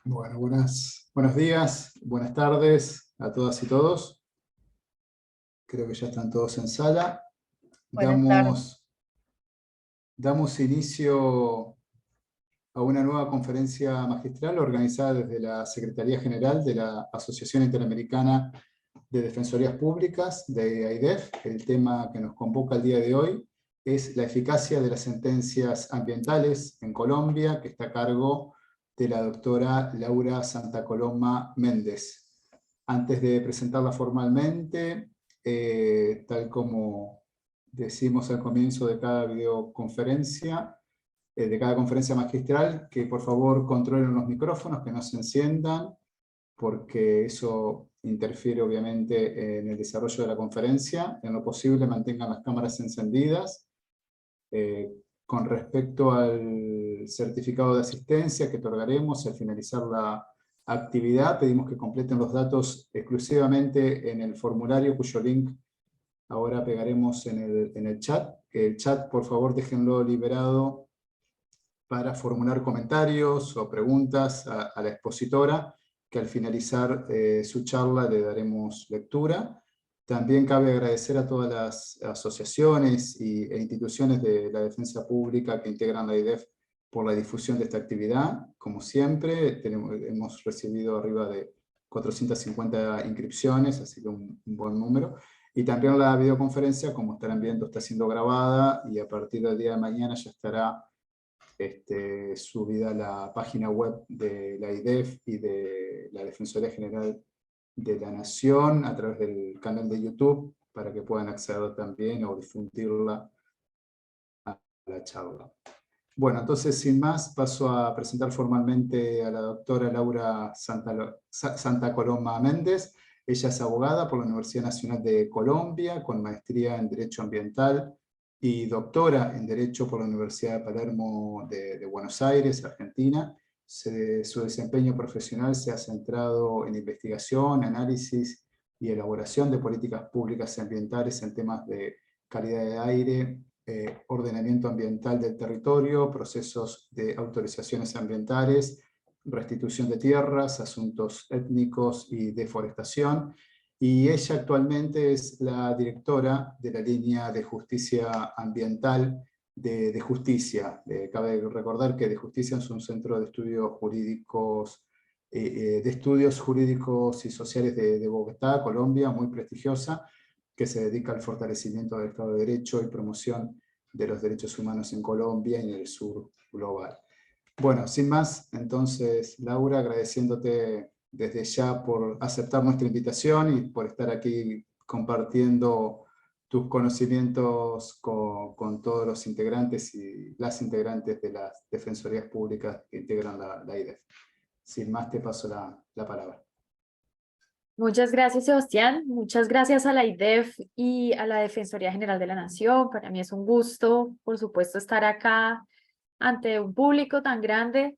Bueno, buenos días, buenas tardes a todas y todos. Creo que ya están todos en sala. Buenas tardes. Damos inicio a una nueva conferencia magistral organizada desde la Secretaría General de la Asociación Interamericana de Defensorías Públicas, de AIDEF. El tema que nos convoca el día de hoy es la eficacia de las sentencias ambientales en Colombia, que está a cargo de la doctora Laura Santa Coloma Méndez. Antes de presentarla formalmente, tal como decimos al comienzo de cada videoconferencia, de cada conferencia magistral, que por favor controlen los micrófonos, que no se enciendan, porque eso interfiere obviamente en el desarrollo de la conferencia. En lo posible mantengan las cámaras encendidas. Con respecto al certificado de asistencia que otorgaremos al finalizar la actividad, pedimos que completen los datos exclusivamente en el formulario cuyo link ahora pegaremos en el chat. El chat, por favor, déjenlo liberado para formular comentarios o preguntas a la expositora, que al finalizar su charla le daremos lectura. También cabe agradecer a todas las asociaciones e instituciones de la defensa pública que integran la AIDEF por la difusión de esta actividad. Como siempre, hemos recibido arriba de 450 inscripciones, así que un buen número. Y también la videoconferencia, como estarán viendo, está siendo grabada y a partir del día de mañana ya estará subida a la página web de la AIDEF y de la Defensoría General de la Nación a través del canal de YouTube, para que puedan acceder también o difundirla a la charla. Bueno, entonces sin más paso a presentar formalmente a la doctora Laura Santa Coloma Méndez. Ella es abogada por la Universidad Nacional de Colombia, con maestría en Derecho Ambiental y doctora en Derecho por la Universidad de Palermo de Buenos Aires, Argentina. Su desempeño profesional se ha centrado en investigación, análisis y elaboración de políticas públicas ambientales en temas de calidad de aire, ordenamiento ambiental del territorio, procesos de autorizaciones ambientales, restitución de tierras, asuntos étnicos y deforestación. Y ella actualmente es la directora de la línea de justicia ambiental de Justicia. Cabe recordar que de Justicia es un centro de estudios jurídicos, y sociales de Bogotá, Colombia, muy prestigiosa, que se dedica al fortalecimiento del Estado de Derecho y promoción de los derechos humanos en Colombia y en el sur global. Bueno, sin más, entonces, Laura, agradeciéndote desde ya por aceptar nuestra invitación y por estar aquí compartiendo tus conocimientos con todos los integrantes y las integrantes de las defensorías públicas que integran la AIDEF. Sin más, te paso la palabra. Muchas gracias, Sebastián. Muchas gracias a la AIDEF y a la Defensoría General de la Nación. Para mí es un gusto, por supuesto, estar acá ante un público tan grande.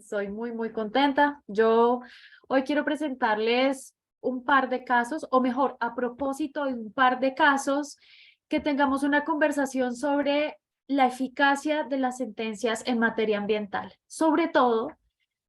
Soy muy contenta. Yo hoy quiero presentarles un par de casos, o mejor, a propósito de un par de casos, que tengamos una conversación sobre la eficacia de las sentencias en materia ambiental. Sobre todo,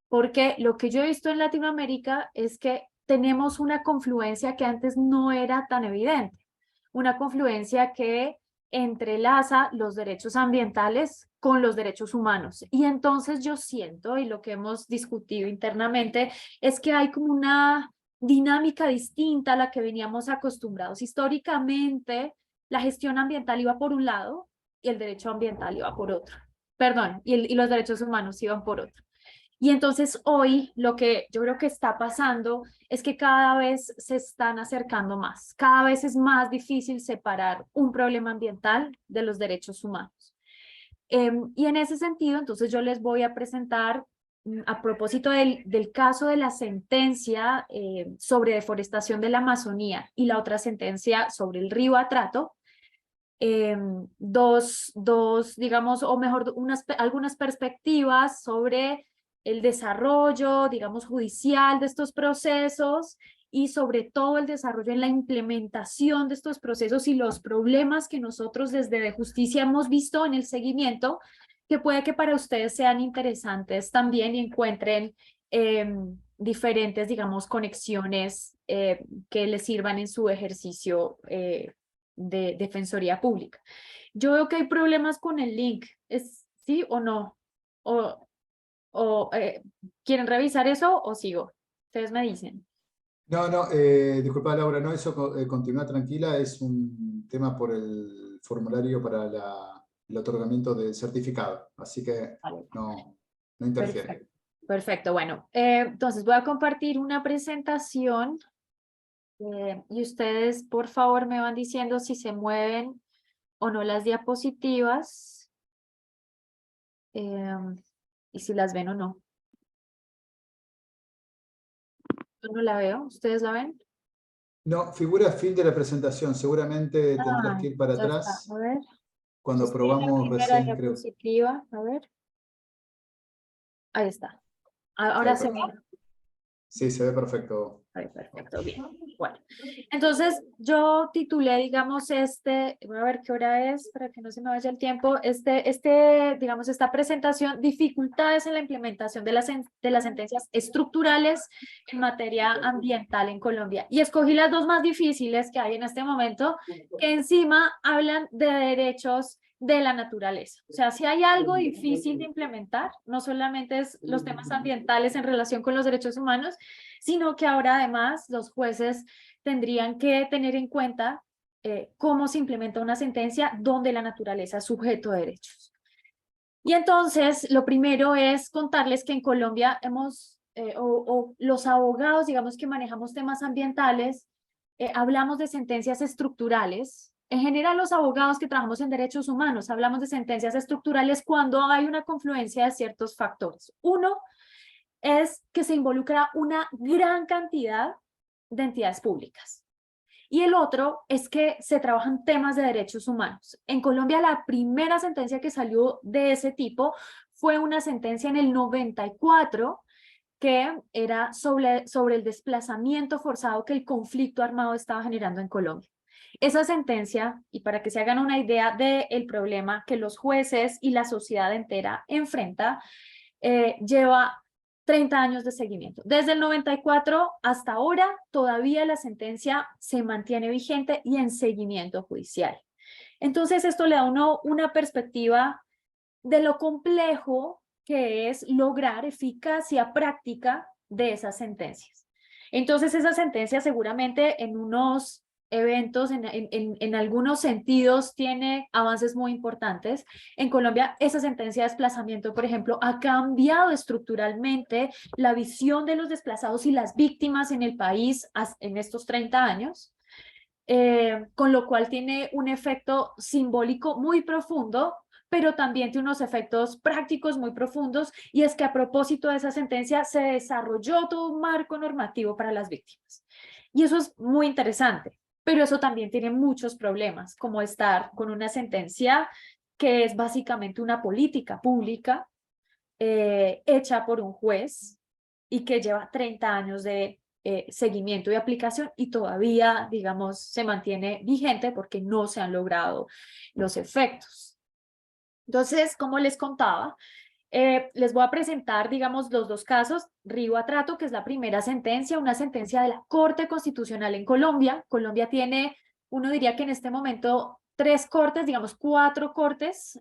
porque lo que yo he visto en Latinoamérica es que tenemos una confluencia que antes no era tan evidente, una confluencia que entrelaza los derechos ambientales con los derechos humanos. Y entonces yo siento, y lo que hemos discutido internamente, es que hay como una dinámica distinta a la que veníamos acostumbrados. Históricamente, la gestión ambiental iba por un lado y el derecho ambiental iba por otro. Perdón, y los derechos humanos iban por otro. Y entonces hoy lo que yo creo que está pasando es que cada vez se están acercando más, cada vez es más difícil separar un problema ambiental de los derechos humanos. Y en ese sentido, entonces yo les voy a presentar, a propósito del caso de la sentencia sobre deforestación de la Amazonía y la otra sentencia sobre el río Atrato, digamos, o mejor, algunas perspectivas sobre el desarrollo, digamos, judicial de estos procesos y sobre todo el desarrollo en la implementación de estos procesos y los problemas que nosotros desde De Justicia hemos visto en el seguimiento, que puede que para ustedes sean interesantes también y encuentren diferentes, digamos, conexiones que les sirvan en su ejercicio de defensoría pública. Yo veo que hay problemas con el link, ¿es sí o no? O ¿quieren revisar eso o sigo? Ustedes me dicen. No, no, disculpa Laura, no, eso continúa tranquila, es un tema por el formulario para el otorgamiento del certificado, así que Vale. no, no interfiere. Perfecto. Perfecto, bueno, entonces voy a compartir una presentación y ustedes por favor me van diciendo si se mueven o no las diapositivas y si las ven o no. Yo no la veo, ¿ustedes la ven? No, figura fin de la presentación, seguramente tendrías Ah, que ir para ya está, atrás a ver. Yo cuando estoy en la probamos primera recién, creo. diapositiva, a ver. Ahí está. Se ve Ahora se ve. perfecto. Sí, se ve perfecto. Ahí, perfecto, bien. Bueno, entonces yo titulé, digamos, voy a ver qué hora es para que no se me vaya el tiempo, digamos, esta presentación, dificultades en la implementación de las sentencias estructurales en materia ambiental en Colombia. Y escogí las dos más difíciles que hay en este momento, que encima hablan de derechos de la naturaleza. O sea, si hay algo difícil de implementar, no solamente es los temas ambientales en relación con los derechos humanos, sino que ahora además los jueces tendrían que tener en cuenta cómo se implementa una sentencia donde la naturaleza es sujeto de derechos. Y entonces, lo primero es contarles que en Colombia o los abogados, digamos que manejamos temas ambientales, hablamos de sentencias estructurales. En general, los abogados que trabajamos en derechos humanos hablamos de sentencias estructurales cuando hay una confluencia de ciertos factores. Uno es que se involucra una gran cantidad de entidades públicas. Y el otro es que se trabajan temas de derechos humanos. En Colombia, la primera sentencia que salió de ese tipo fue una sentencia en el 94 que era sobre el desplazamiento forzado que el conflicto armado estaba generando en Colombia. Esa sentencia, y para que se hagan una idea del problema que los jueces y la sociedad entera enfrenta, lleva 30 años de seguimiento. Desde el 94 hasta ahora, todavía la sentencia se mantiene vigente y en seguimiento judicial. Entonces, esto le da a uno una perspectiva de lo complejo que es lograr eficacia práctica de esas sentencias. Entonces, esa sentencia seguramente en unos eventos, en algunos sentidos, tiene avances muy importantes. En Colombia, esa sentencia de desplazamiento, por ejemplo, ha cambiado estructuralmente la visión de los desplazados y las víctimas en el país en estos 30 años. Con lo cual tiene un efecto simbólico muy profundo, pero también tiene unos efectos prácticos muy profundos, y es que a propósito de esa sentencia se desarrolló todo un marco normativo para las víctimas. Y eso es muy interesante, pero eso también tiene muchos problemas, como estar con una sentencia que es básicamente una política pública hecha por un juez y que lleva 30 años de seguimiento y aplicación y todavía, digamos, se mantiene vigente porque no se han logrado los efectos. Entonces, como les contaba, les voy a presentar, digamos, los dos casos. Río Atrato, que es la primera sentencia, una sentencia de la Corte Constitucional en Colombia. Colombia tiene, uno diría que en este momento, 3 cortes, digamos 4 cortes,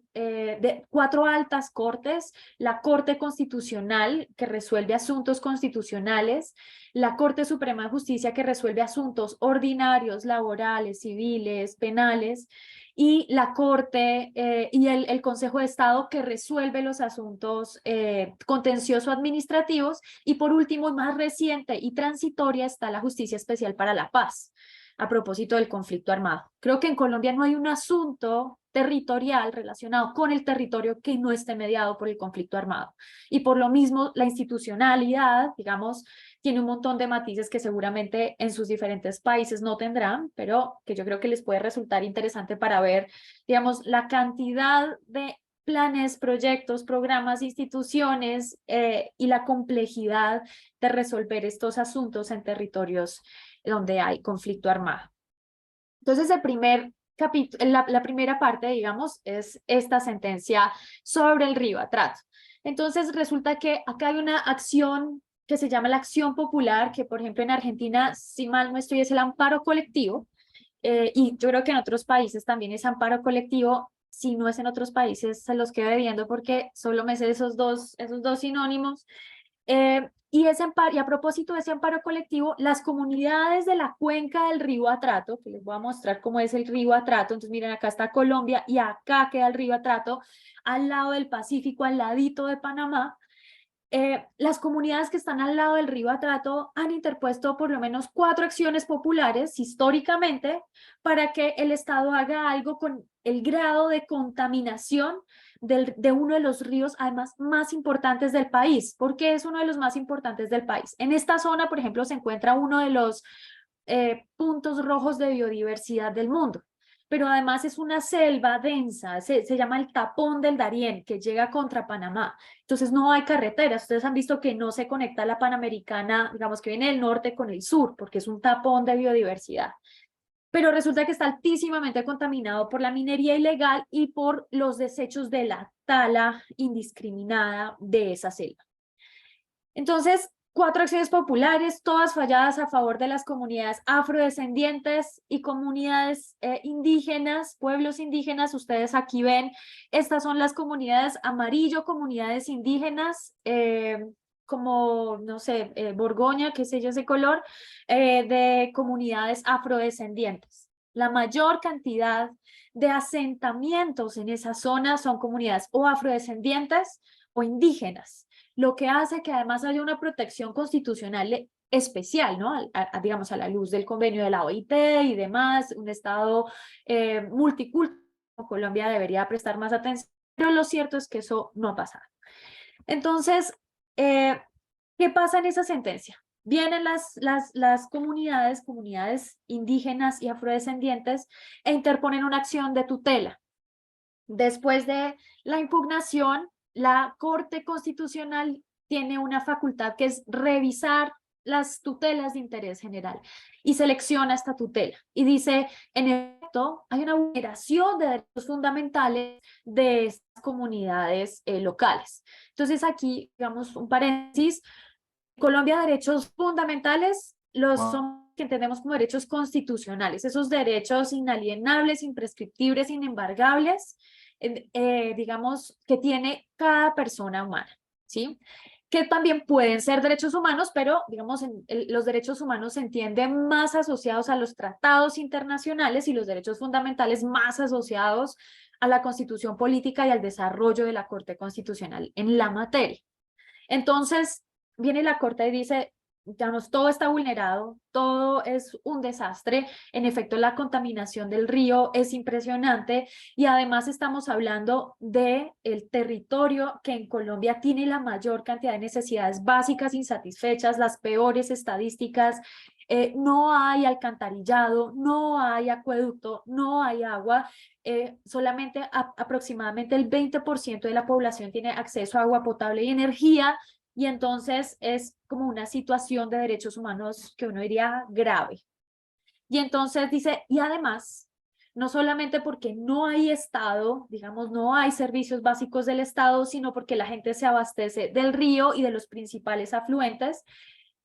4 altas cortes: la Corte Constitucional, que resuelve asuntos constitucionales; la Corte Suprema de Justicia, que resuelve asuntos ordinarios, laborales, civiles, penales; y la Corte y el Consejo de Estado, que resuelve los asuntos contencioso-administrativos; y por último, y más reciente y transitoria, está la Justicia Especial para la Paz, a propósito del conflicto armado. Creo que en Colombia no hay un asunto territorial relacionado con el territorio que no esté mediado por el conflicto armado. Y por lo mismo, la institucionalidad, digamos, tiene un montón de matices que seguramente en sus diferentes países no tendrán, pero que yo creo que les puede resultar interesante para ver, digamos, la cantidad de planes, proyectos, programas, instituciones y la complejidad de resolver estos asuntos en territorios donde hay conflicto armado. Entonces, el primer capítulo, la primera parte, digamos, es esta sentencia sobre el Río Atrato. Entonces, resulta que acá hay una acción que se llama la acción popular, que por ejemplo en Argentina, si mal no estoy, es el amparo colectivo, y yo creo que en otros países también es amparo colectivo. Si no es en otros países, se los quedo debiendo porque solo me sé esos dos sinónimos. Y a propósito de ese amparo colectivo, las comunidades de la cuenca del río Atrato, que les voy a mostrar cómo es el río Atrato. Entonces miren, acá está Colombia y acá queda el río Atrato, al lado del Pacífico, al ladito de Panamá. Las comunidades que están al lado del río Atrato han interpuesto por lo menos 4 acciones populares históricamente para que el Estado haga algo con el grado de contaminación de uno de los ríos además más importantes del país. ¿Por qué es uno de los más importantes del país? En esta zona, por ejemplo, se encuentra uno de los puntos rojos de biodiversidad del mundo, pero además es una selva densa, se llama el tapón del Darién, que llega contra Panamá. Entonces no hay carreteras. Ustedes han visto que no se conecta la Panamericana, digamos que viene del norte con el sur, porque es un tapón de biodiversidad. Pero resulta que está altísimamente contaminado por la minería ilegal y por los desechos de la tala indiscriminada de esa selva. Entonces, 4 acciones populares, todas falladas a favor de las comunidades afrodescendientes y comunidades indígenas, pueblos indígenas. Ustedes aquí ven, estas son las comunidades amarillo, comunidades indígenas, como, no sé, Borgoña, qué sé yo, ese color, de comunidades afrodescendientes. La mayor cantidad de asentamientos en esa zona son comunidades o afrodescendientes o indígenas, lo que hace que además haya una protección constitucional especial, ¿no? Digamos, a la luz del convenio de la OIT y demás, un Estado multicultural, Colombia debería prestar más atención, pero lo cierto es que eso no ha pasado. Entonces, ¿qué pasa en esa sentencia? Vienen las comunidades indígenas y afrodescendientes e interponen una acción de tutela. Después de la impugnación, la Corte Constitucional tiene una facultad que es revisar las tutelas de interés general y selecciona esta tutela y dice, en efecto, hay una vulneración de derechos fundamentales de estas comunidades locales. Entonces aquí, digamos, un paréntesis, en Colombia derechos fundamentales los son que entendemos como derechos constitucionales, esos derechos inalienables, imprescriptibles, inembargables, digamos, que tiene cada persona humana, ¿sí? Que también pueden ser derechos humanos, pero, digamos, los derechos humanos se entienden más asociados a los tratados internacionales y los derechos fundamentales más asociados a la constitución política y al desarrollo de la Corte Constitucional en la materia. Entonces, viene la Corte y dice, digamos, todo está vulnerado, todo es un desastre. En efecto, la contaminación del río es impresionante y además estamos hablando del territorio que en Colombia tiene la mayor cantidad de necesidades básicas insatisfechas, las peores estadísticas. No hay alcantarillado, no hay acueducto, no hay agua. Solamente aproximadamente el 20% de la población tiene acceso a agua potable y energía. Y entonces es como una situación de derechos humanos que uno diría grave. Y entonces dice, y además, no solamente porque no hay Estado, digamos, no hay servicios básicos del Estado, sino porque la gente se abastece del río y de los principales afluentes,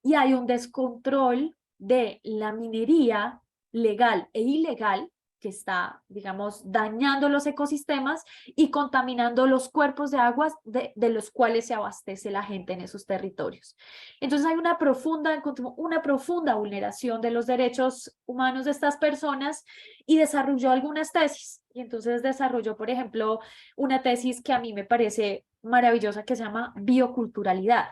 y hay un descontrol de la minería legal e ilegal que está, digamos, dañando los ecosistemas y contaminando los cuerpos de aguas de los cuales se abastece la gente en esos territorios. Entonces hay una profunda vulneración de los derechos humanos de estas personas y desarrolló algunas tesis. Y entonces desarrolló, por ejemplo, una tesis que a mí me parece maravillosa que se llama bioculturalidad.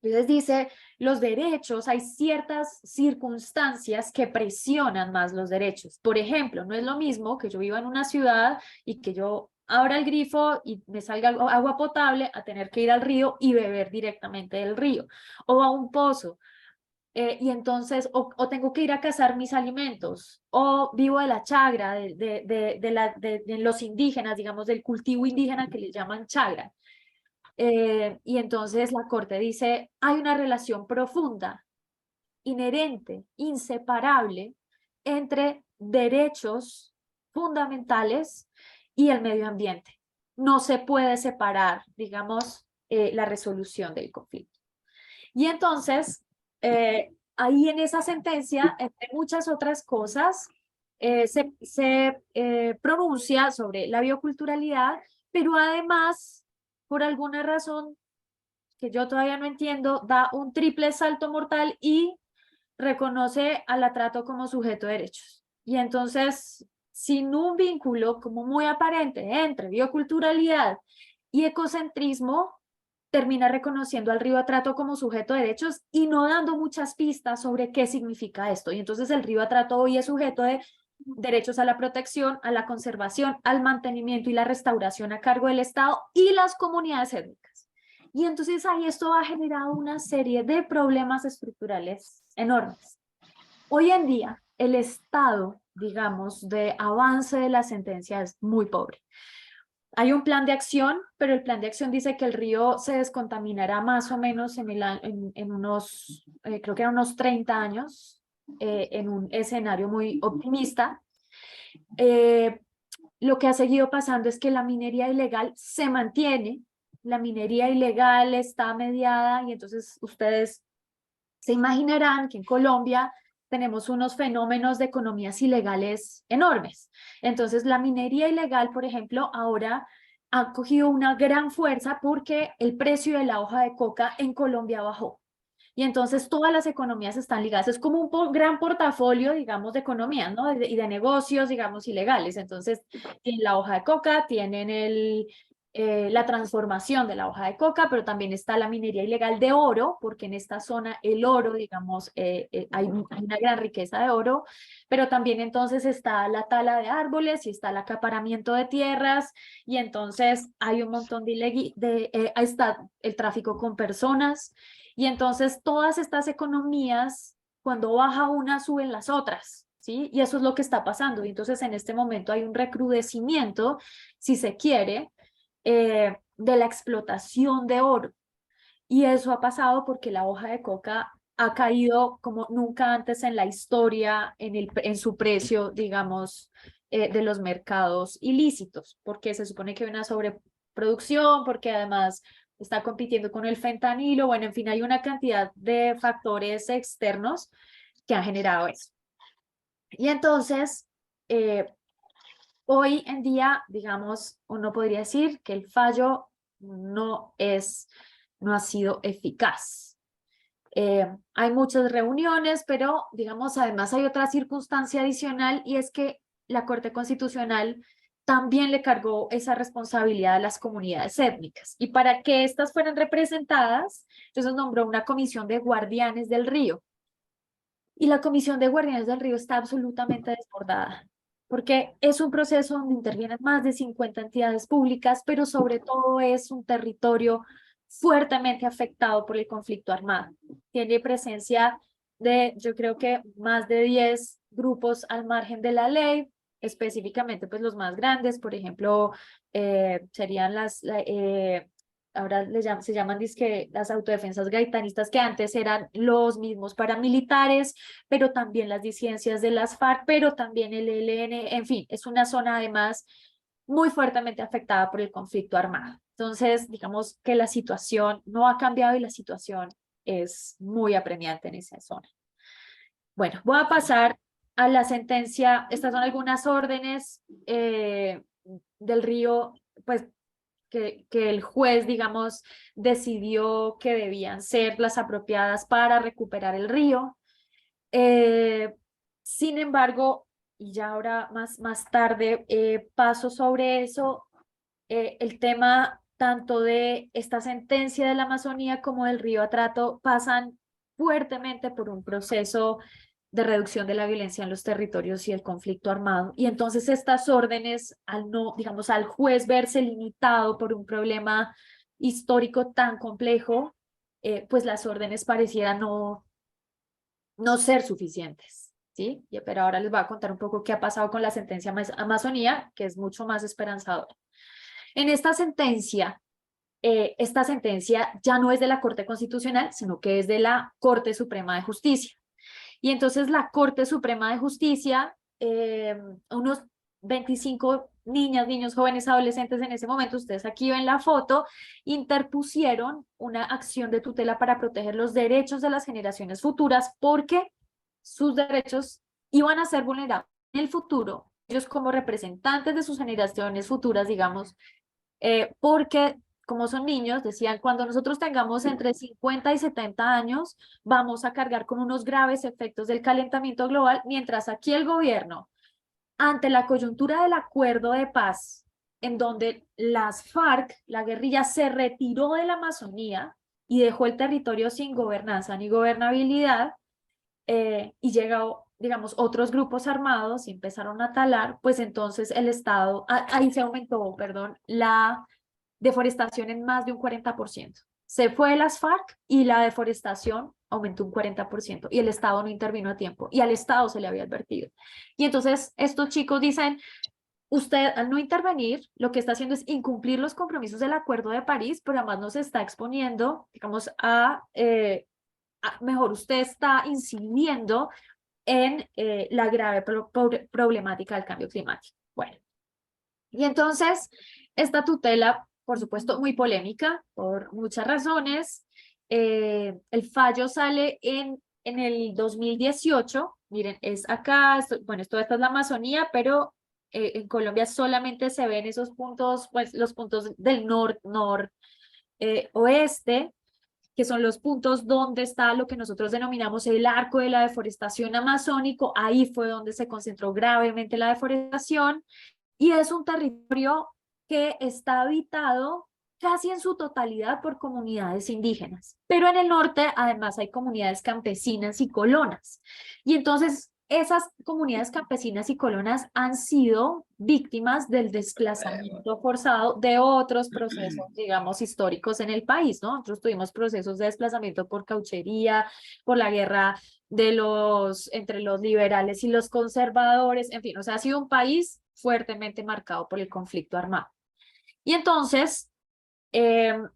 Entonces dice, los derechos, hay ciertas circunstancias que presionan más los derechos. Por ejemplo, no es lo mismo que yo viva en una ciudad y que yo abra el grifo y me salga agua potable a tener que ir al río y beber directamente del río o a un pozo. Y entonces, o tengo que ir a cazar mis alimentos, o vivo de la chagra, de los indígenas, digamos, del cultivo indígena que le llaman chagra. Y entonces la Corte dice, hay una relación profunda, inherente, inseparable entre derechos fundamentales y el medio ambiente. No se puede separar, digamos, la resolución del conflicto. Y entonces, ahí en esa sentencia, entre muchas otras cosas, se pronuncia sobre la bioculturalidad, pero además, por alguna razón que yo todavía no entiendo, da un triple salto mortal y reconoce al atrato como sujeto de derechos. Y entonces, sin un vínculo como muy aparente entre bioculturalidad y ecocentrismo, termina reconociendo al río Atrato como sujeto de derechos y no dando muchas pistas sobre qué significa esto. Y entonces el río Atrato hoy es sujeto de derechos a la protección, a la conservación, al mantenimiento y la restauración a cargo del Estado y las comunidades étnicas. Y entonces ahí esto ha generado una serie de problemas estructurales enormes. Hoy en día, el estado, digamos, de avance de la sentencia es muy pobre. Hay un plan de acción, pero el plan de acción dice que el río se descontaminará más o menos en unos, creo que eran unos 30 años, en un escenario muy optimista. Lo que ha seguido pasando es que la minería ilegal se mantiene, la minería ilegal está mediada y entonces ustedes se imaginarán que en Colombia tenemos unos fenómenos de economías ilegales enormes. Entonces, la minería ilegal, por ejemplo, ahora ha cogido una gran fuerza porque el precio de la hoja de coca en Colombia bajó. Y entonces todas las economías están ligadas. Es como un gran portafolio, digamos, de economías, ¿no? Y de negocios, digamos, ilegales. Entonces, tienen la hoja de coca, tienen la transformación de la hoja de coca, pero también está la minería ilegal de oro, porque en esta zona el oro, digamos, hay una gran riqueza de oro, pero también entonces está la tala de árboles y está el acaparamiento de tierras, y entonces hay un montón está el tráfico con personas, y entonces todas estas economías, cuando baja una, suben las otras, ¿sí? Y eso es lo que está pasando. Y entonces en este momento hay un recrudecimiento, si se quiere, de la explotación de oro. Y eso ha pasado porque la hoja de coca ha caído como nunca antes en la historia, en su precio, digamos, de los mercados ilícitos, porque se supone que hay una sobreproducción, porque además está compitiendo con el fentanilo, bueno, en fin, hay una cantidad de factores externos que han generado eso. Y entonces, hoy en día, digamos, uno podría decir que el fallo no ha sido eficaz. Hay muchas reuniones, pero digamos, además hay otra circunstancia adicional y es que la Corte Constitucional también le cargó esa responsabilidad a las comunidades étnicas. Y para que éstas fueran representadas, entonces nombró una comisión de guardianes del río. Y la comisión de guardianes del río está absolutamente desbordada, porque es un proceso donde intervienen más de 50 entidades públicas, pero sobre todo es un territorio fuertemente afectado por el conflicto armado. Tiene presencia de, yo creo que más de 10 grupos al margen de la ley, específicamente pues los más grandes, por ejemplo, serían ahora se llaman dizque las autodefensas gaitanistas, que antes eran los mismos paramilitares, pero también las disidencias de las FARC, pero también el ELN, en fin, es una zona además muy fuertemente afectada por el conflicto armado. Entonces, digamos que la situación no ha cambiado y la situación es muy apremiante en esa zona. Bueno, voy a pasar a la sentencia. Estas son algunas órdenes del río, pues que el juez, digamos, decidió que debían ser las apropiadas para recuperar el río. Sin embargo, y ya ahora más tarde paso sobre eso, el tema tanto de esta sentencia de la Amazonía como del río Atrato pasan fuertemente por un proceso de reducción de la violencia en los territorios y el conflicto armado. Y entonces estas órdenes, al no, digamos, al juez verse limitado por un problema histórico tan complejo, pues las órdenes parecieran no ser suficientes, ¿sí? Pero ahora les voy a contar un poco qué ha pasado con la sentencia Amazonía, que es mucho más esperanzadora. En esta sentencia ya no es de la Corte Constitucional, sino que es de la Corte Suprema de Justicia. Y entonces la Corte Suprema de Justicia, unos 25 niñas, niños, jóvenes, adolescentes en ese momento, ustedes aquí ven la foto, interpusieron una acción de tutela para proteger los derechos de las generaciones futuras porque sus derechos iban a ser vulnerables en el futuro, ellos como representantes de sus generaciones futuras, digamos, porque como son niños, decían, cuando nosotros tengamos entre 50 y 70 años, vamos a cargar con unos graves efectos del calentamiento global, mientras aquí el gobierno, ante la coyuntura del acuerdo de paz, en donde las FARC, la guerrilla, se retiró de la Amazonía y dejó el territorio sin gobernanza ni gobernabilidad, y llegó, digamos, otros grupos armados y empezaron a talar, pues entonces el Estado, ahí se aumentó, perdón, la deforestación en más de un 40%. Se fue las FARC y la deforestación aumentó un 40% y el Estado no intervino a tiempo y al Estado se le había advertido. Y entonces estos chicos dicen, usted al no intervenir, lo que está haciendo es incumplir los compromisos del Acuerdo de París, pero además nos está exponiendo, digamos, mejor usted está incidiendo en la grave problemática del cambio climático. Bueno, y entonces esta tutela, por supuesto, muy polémica por muchas razones. El fallo sale en el 2018. Miren, es acá, bueno, esta es la Amazonía, pero en Colombia solamente se ven esos puntos, pues los puntos del oeste, que son los puntos donde está lo que nosotros denominamos el arco de la deforestación amazónico. Ahí fue donde se concentró gravemente la deforestación y es un territorio que está habitado casi en su totalidad por comunidades indígenas. Pero en el norte además hay comunidades campesinas y colonas. Y entonces esas comunidades campesinas y colonas han sido víctimas del desplazamiento forzado de otros procesos, digamos, históricos en el país, ¿no? Nosotros tuvimos procesos de desplazamiento por cauchería, por la guerra entre los liberales y los conservadores, en fin, o sea, ha sido un país fuertemente marcado por el conflicto armado. Y entonces, el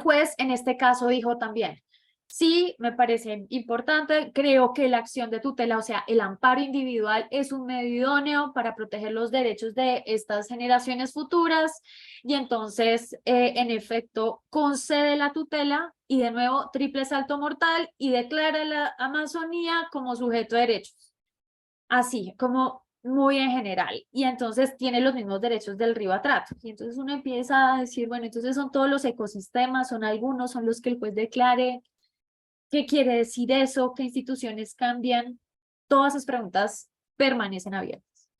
juez en este caso dijo también, sí, me parece importante, creo que la acción de tutela, o sea, el amparo individual es un medio idóneo para proteger los derechos de estas generaciones futuras y entonces, en efecto, concede la tutela y de nuevo triple salto mortal y declara la Amazonía como sujeto de derechos. Así, como muy en general, y entonces tiene los mismos derechos del río Atrato. Y entonces uno empieza a decir, bueno, entonces son todos los ecosistemas, son algunos, son los que el juez declare. ¿Qué quiere decir eso? ¿Qué instituciones cambian? Todas esas preguntas permanecen abiertas.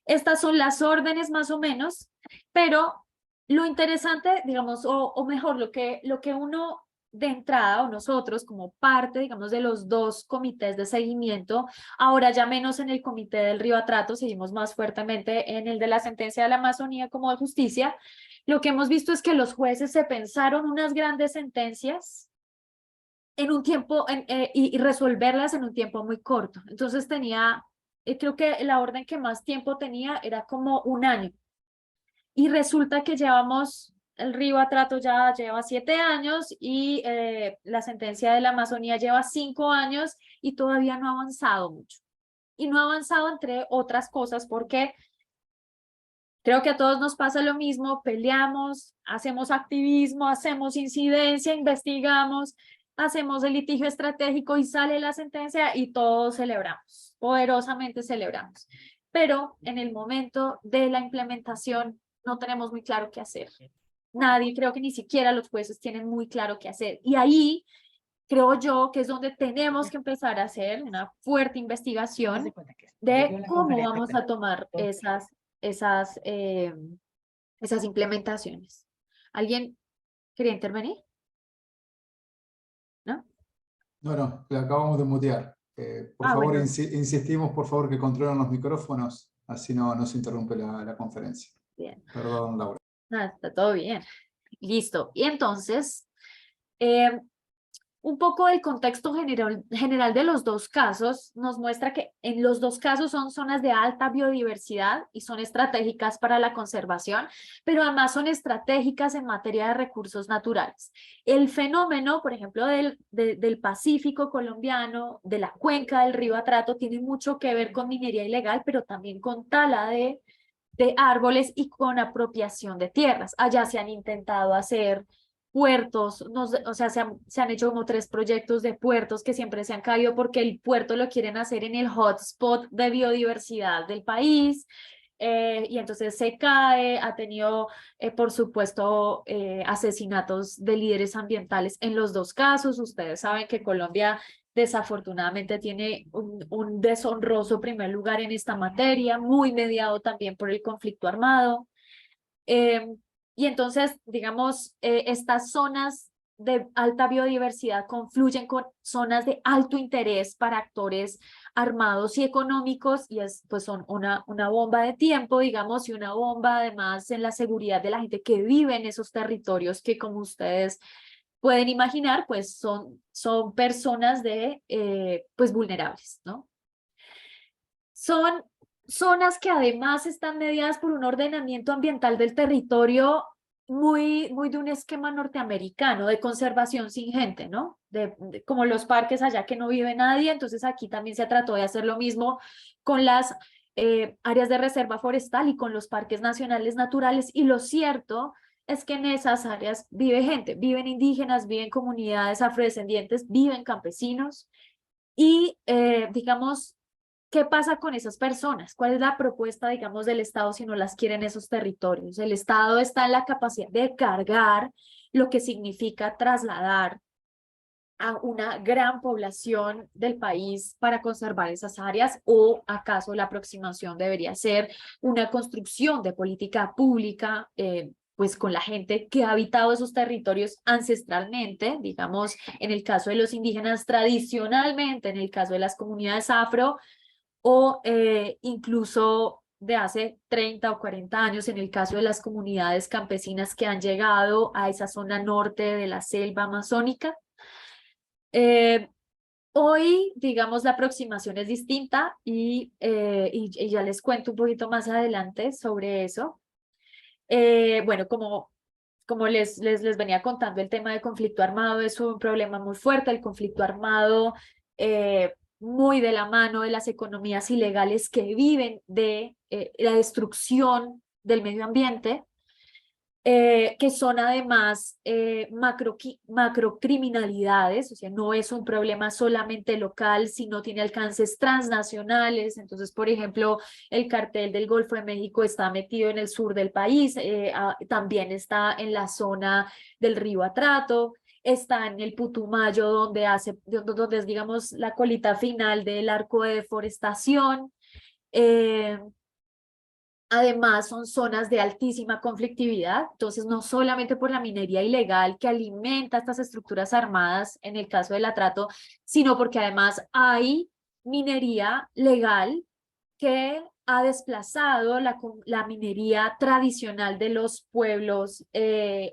Estas son las órdenes más o menos, pero lo interesante, digamos, o mejor, lo que uno de entrada, o nosotros como parte, digamos, de los dos comités de seguimiento, ahora ya menos en el comité del Río Atrato, seguimos más fuertemente en el de la sentencia de la Amazonía como de justicia, lo que hemos visto es que los jueces se pensaron unas grandes sentencias en un tiempo, y resolverlas en un tiempo muy corto. Entonces tenía, creo que la orden que más tiempo tenía era como un año. Y resulta que el Río Atrato ya lleva 7 años y la sentencia de la Amazonía lleva 5 años y todavía no ha avanzado mucho. Y no ha avanzado entre otras cosas porque creo que a todos nos pasa lo mismo, peleamos, hacemos activismo, hacemos incidencia, investigamos, hacemos el litigio estratégico y sale la sentencia y todos celebramos, poderosamente celebramos. Pero en el momento de la implementación no tenemos muy claro qué hacer. Nadie, creo que ni siquiera los jueces tienen muy claro qué hacer. Y ahí creo yo que es donde tenemos que empezar a hacer una fuerte investigación de cómo vamos a tomar esas, esas implementaciones. ¿Alguien quería intervenir? ¿No? No, le acabamos de mutear. Por favor, Bueno. insistimos, por favor, que controlen los micrófonos, así no se interrumpe la conferencia. Bien. Perdón, Laura. Está todo bien. Listo. Y entonces, un poco del contexto general de los dos casos nos muestra que en los dos casos son zonas de alta biodiversidad y son estratégicas para la conservación, pero además son estratégicas en materia de recursos naturales. El fenómeno, por ejemplo, del Pacífico colombiano, de la cuenca del río Atrato, tiene mucho que ver con minería ilegal, pero también con tala de de árboles y con apropiación de tierras. Allá se han intentado hacer puertos, o sea, se han hecho como 3 proyectos de puertos que siempre se han caído porque el puerto lo quieren hacer en el hotspot de biodiversidad del país. Y entonces se cae, ha tenido, por supuesto, asesinatos de líderes ambientales en los 2 casos. Ustedes saben que Colombia desafortunadamente tiene un deshonroso primer lugar en esta materia, muy mediado también por el conflicto armado. Y entonces, digamos, estas zonas de alta biodiversidad confluyen con zonas de alto interés para actores armados y económicos, y pues son una bomba de tiempo, digamos, y una bomba además en la seguridad de la gente que vive en esos territorios que, como ustedes pueden imaginar, pues son personas pues vulnerables, ¿no? Son zonas que además están mediadas por un ordenamiento ambiental del territorio muy de un esquema norteamericano de conservación sin gente, ¿no? Como los parques allá que no vive nadie, entonces aquí también se trató de hacer lo mismo con las áreas de reserva forestal y con los parques nacionales naturales, y lo cierto es que en esas áreas vive gente, viven indígenas, viven comunidades afrodescendientes, viven campesinos, y digamos, ¿qué pasa con esas personas? ¿Cuál es la propuesta, digamos, del Estado si no las quieren esos territorios? El Estado está en la capacidad de cargar lo que significa trasladar a una gran población del país para conservar esas áreas, o acaso la aproximación debería ser una construcción de política pública pues con la gente que ha habitado esos territorios ancestralmente, digamos, en el caso de los indígenas tradicionalmente, en el caso de las comunidades afro, o incluso de hace 30 o 40 años en el caso de las comunidades campesinas que han llegado a esa zona norte de la selva amazónica. Hoy, digamos, la aproximación es distinta y ya les cuento un poquito más adelante sobre eso. Bueno, como les venía contando, el tema del conflicto armado es un problema muy fuerte. El conflicto armado, muy de la mano de las economías ilegales que viven de la destrucción del medio ambiente, que son además macrocriminalidades, o sea, no es un problema solamente local, sino tiene alcances transnacionales. Entonces, por ejemplo, el cartel del Golfo de México está metido en el sur del país, también está en la zona del río Atrato, está en el Putumayo, donde es, digamos, la colita final del arco de deforestación. Además, son zonas de altísima conflictividad, entonces no solamente por la minería ilegal que alimenta estas estructuras armadas en el caso del atrato, sino porque además hay minería legal que ha desplazado la minería tradicional de los pueblos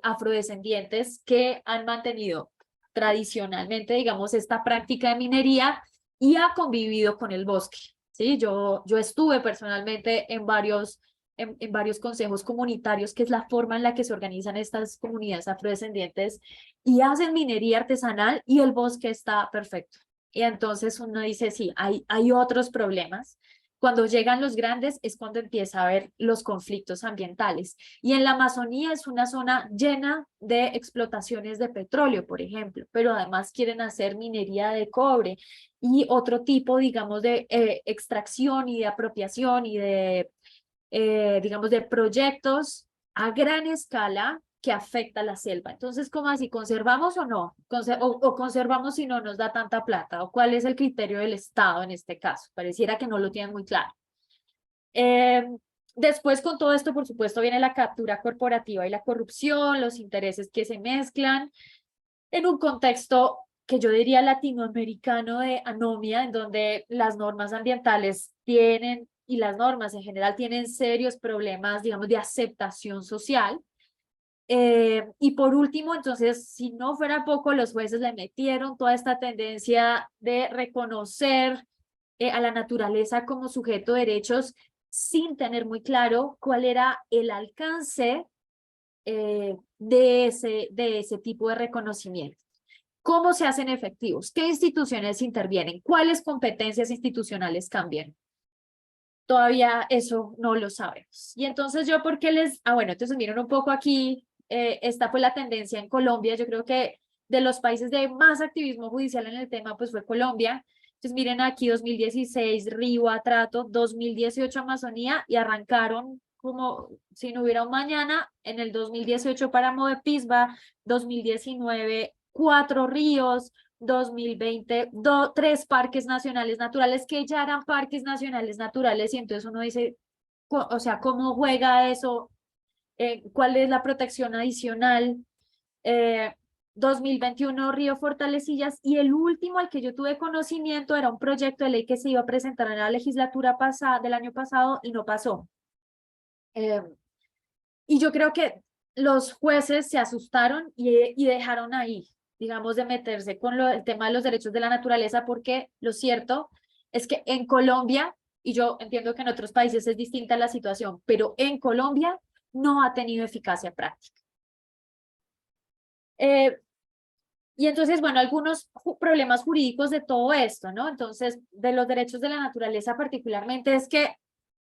afrodescendientes que han mantenido tradicionalmente, digamos, esta práctica de minería y ha convivido con el bosque. ¿Sí? Yo estuve personalmente en varios consejos comunitarios, que es la forma en la que se organizan estas comunidades afrodescendientes, y hacen minería artesanal y el bosque está perfecto. Y entonces uno dice, sí, hay otros problemas. Cuando llegan los grandes es cuando empieza a haber los conflictos ambientales. Y en la Amazonía es una zona llena de explotaciones de petróleo, por ejemplo, pero además quieren hacer minería de cobre y otro tipo, digamos, de extracción y de apropiación y de digamos, de proyectos a gran escala que afecta la selva. Entonces, ¿cómo así? ¿Conservamos o no? ¿O conservamos si no nos da tanta plata? ¿O cuál es el criterio del Estado en este caso? Pareciera que no lo tienen muy claro. Después, con todo esto, por supuesto, viene la captura corporativa y la corrupción, los intereses que se mezclan en un contexto que yo diría latinoamericano de anomia, en donde las normas ambientales tienen, y las normas en general tienen serios problemas, digamos, de aceptación social. Y por último, entonces, si no fuera poco, los jueces le metieron toda esta tendencia de reconocer a la naturaleza como sujeto de derechos sin tener muy claro cuál era el alcance de ese tipo de reconocimiento. ¿Cómo se hacen efectivos? ¿Qué instituciones intervienen? ¿Cuáles competencias institucionales cambian? todavía eso no lo sabemos. Y entonces yo, ¿por qué les...? Bueno, entonces miren un poco aquí, esta fue la tendencia en Colombia. Yo creo que de los países de más activismo judicial en el tema, pues fue Colombia. Entonces miren aquí 2016 Río Atrato, 2018 Amazonía, y arrancaron como si no hubiera un mañana. En el 2018 Páramo de Pisba, 2019 4 ríos, 2020 3 parques nacionales naturales que ya eran parques nacionales naturales, y entonces uno dice, o sea, ¿cómo juega eso? ¿Cuál es la protección adicional? 2021 Río Fortalecillas, y el último al que yo tuve conocimiento era un proyecto de ley que se iba a presentar en la legislatura pasada, del año pasado, y no pasó. Y yo creo que los jueces se asustaron y dejaron ahí, digamos, de meterse con el tema de los derechos de la naturaleza, porque lo cierto es que en Colombia, y yo entiendo que en otros países es distinta la situación, pero en Colombia no ha tenido eficacia práctica. Y entonces, bueno, algunos problemas jurídicos de todo esto, ¿no? Entonces, de los derechos de la naturaleza particularmente, es que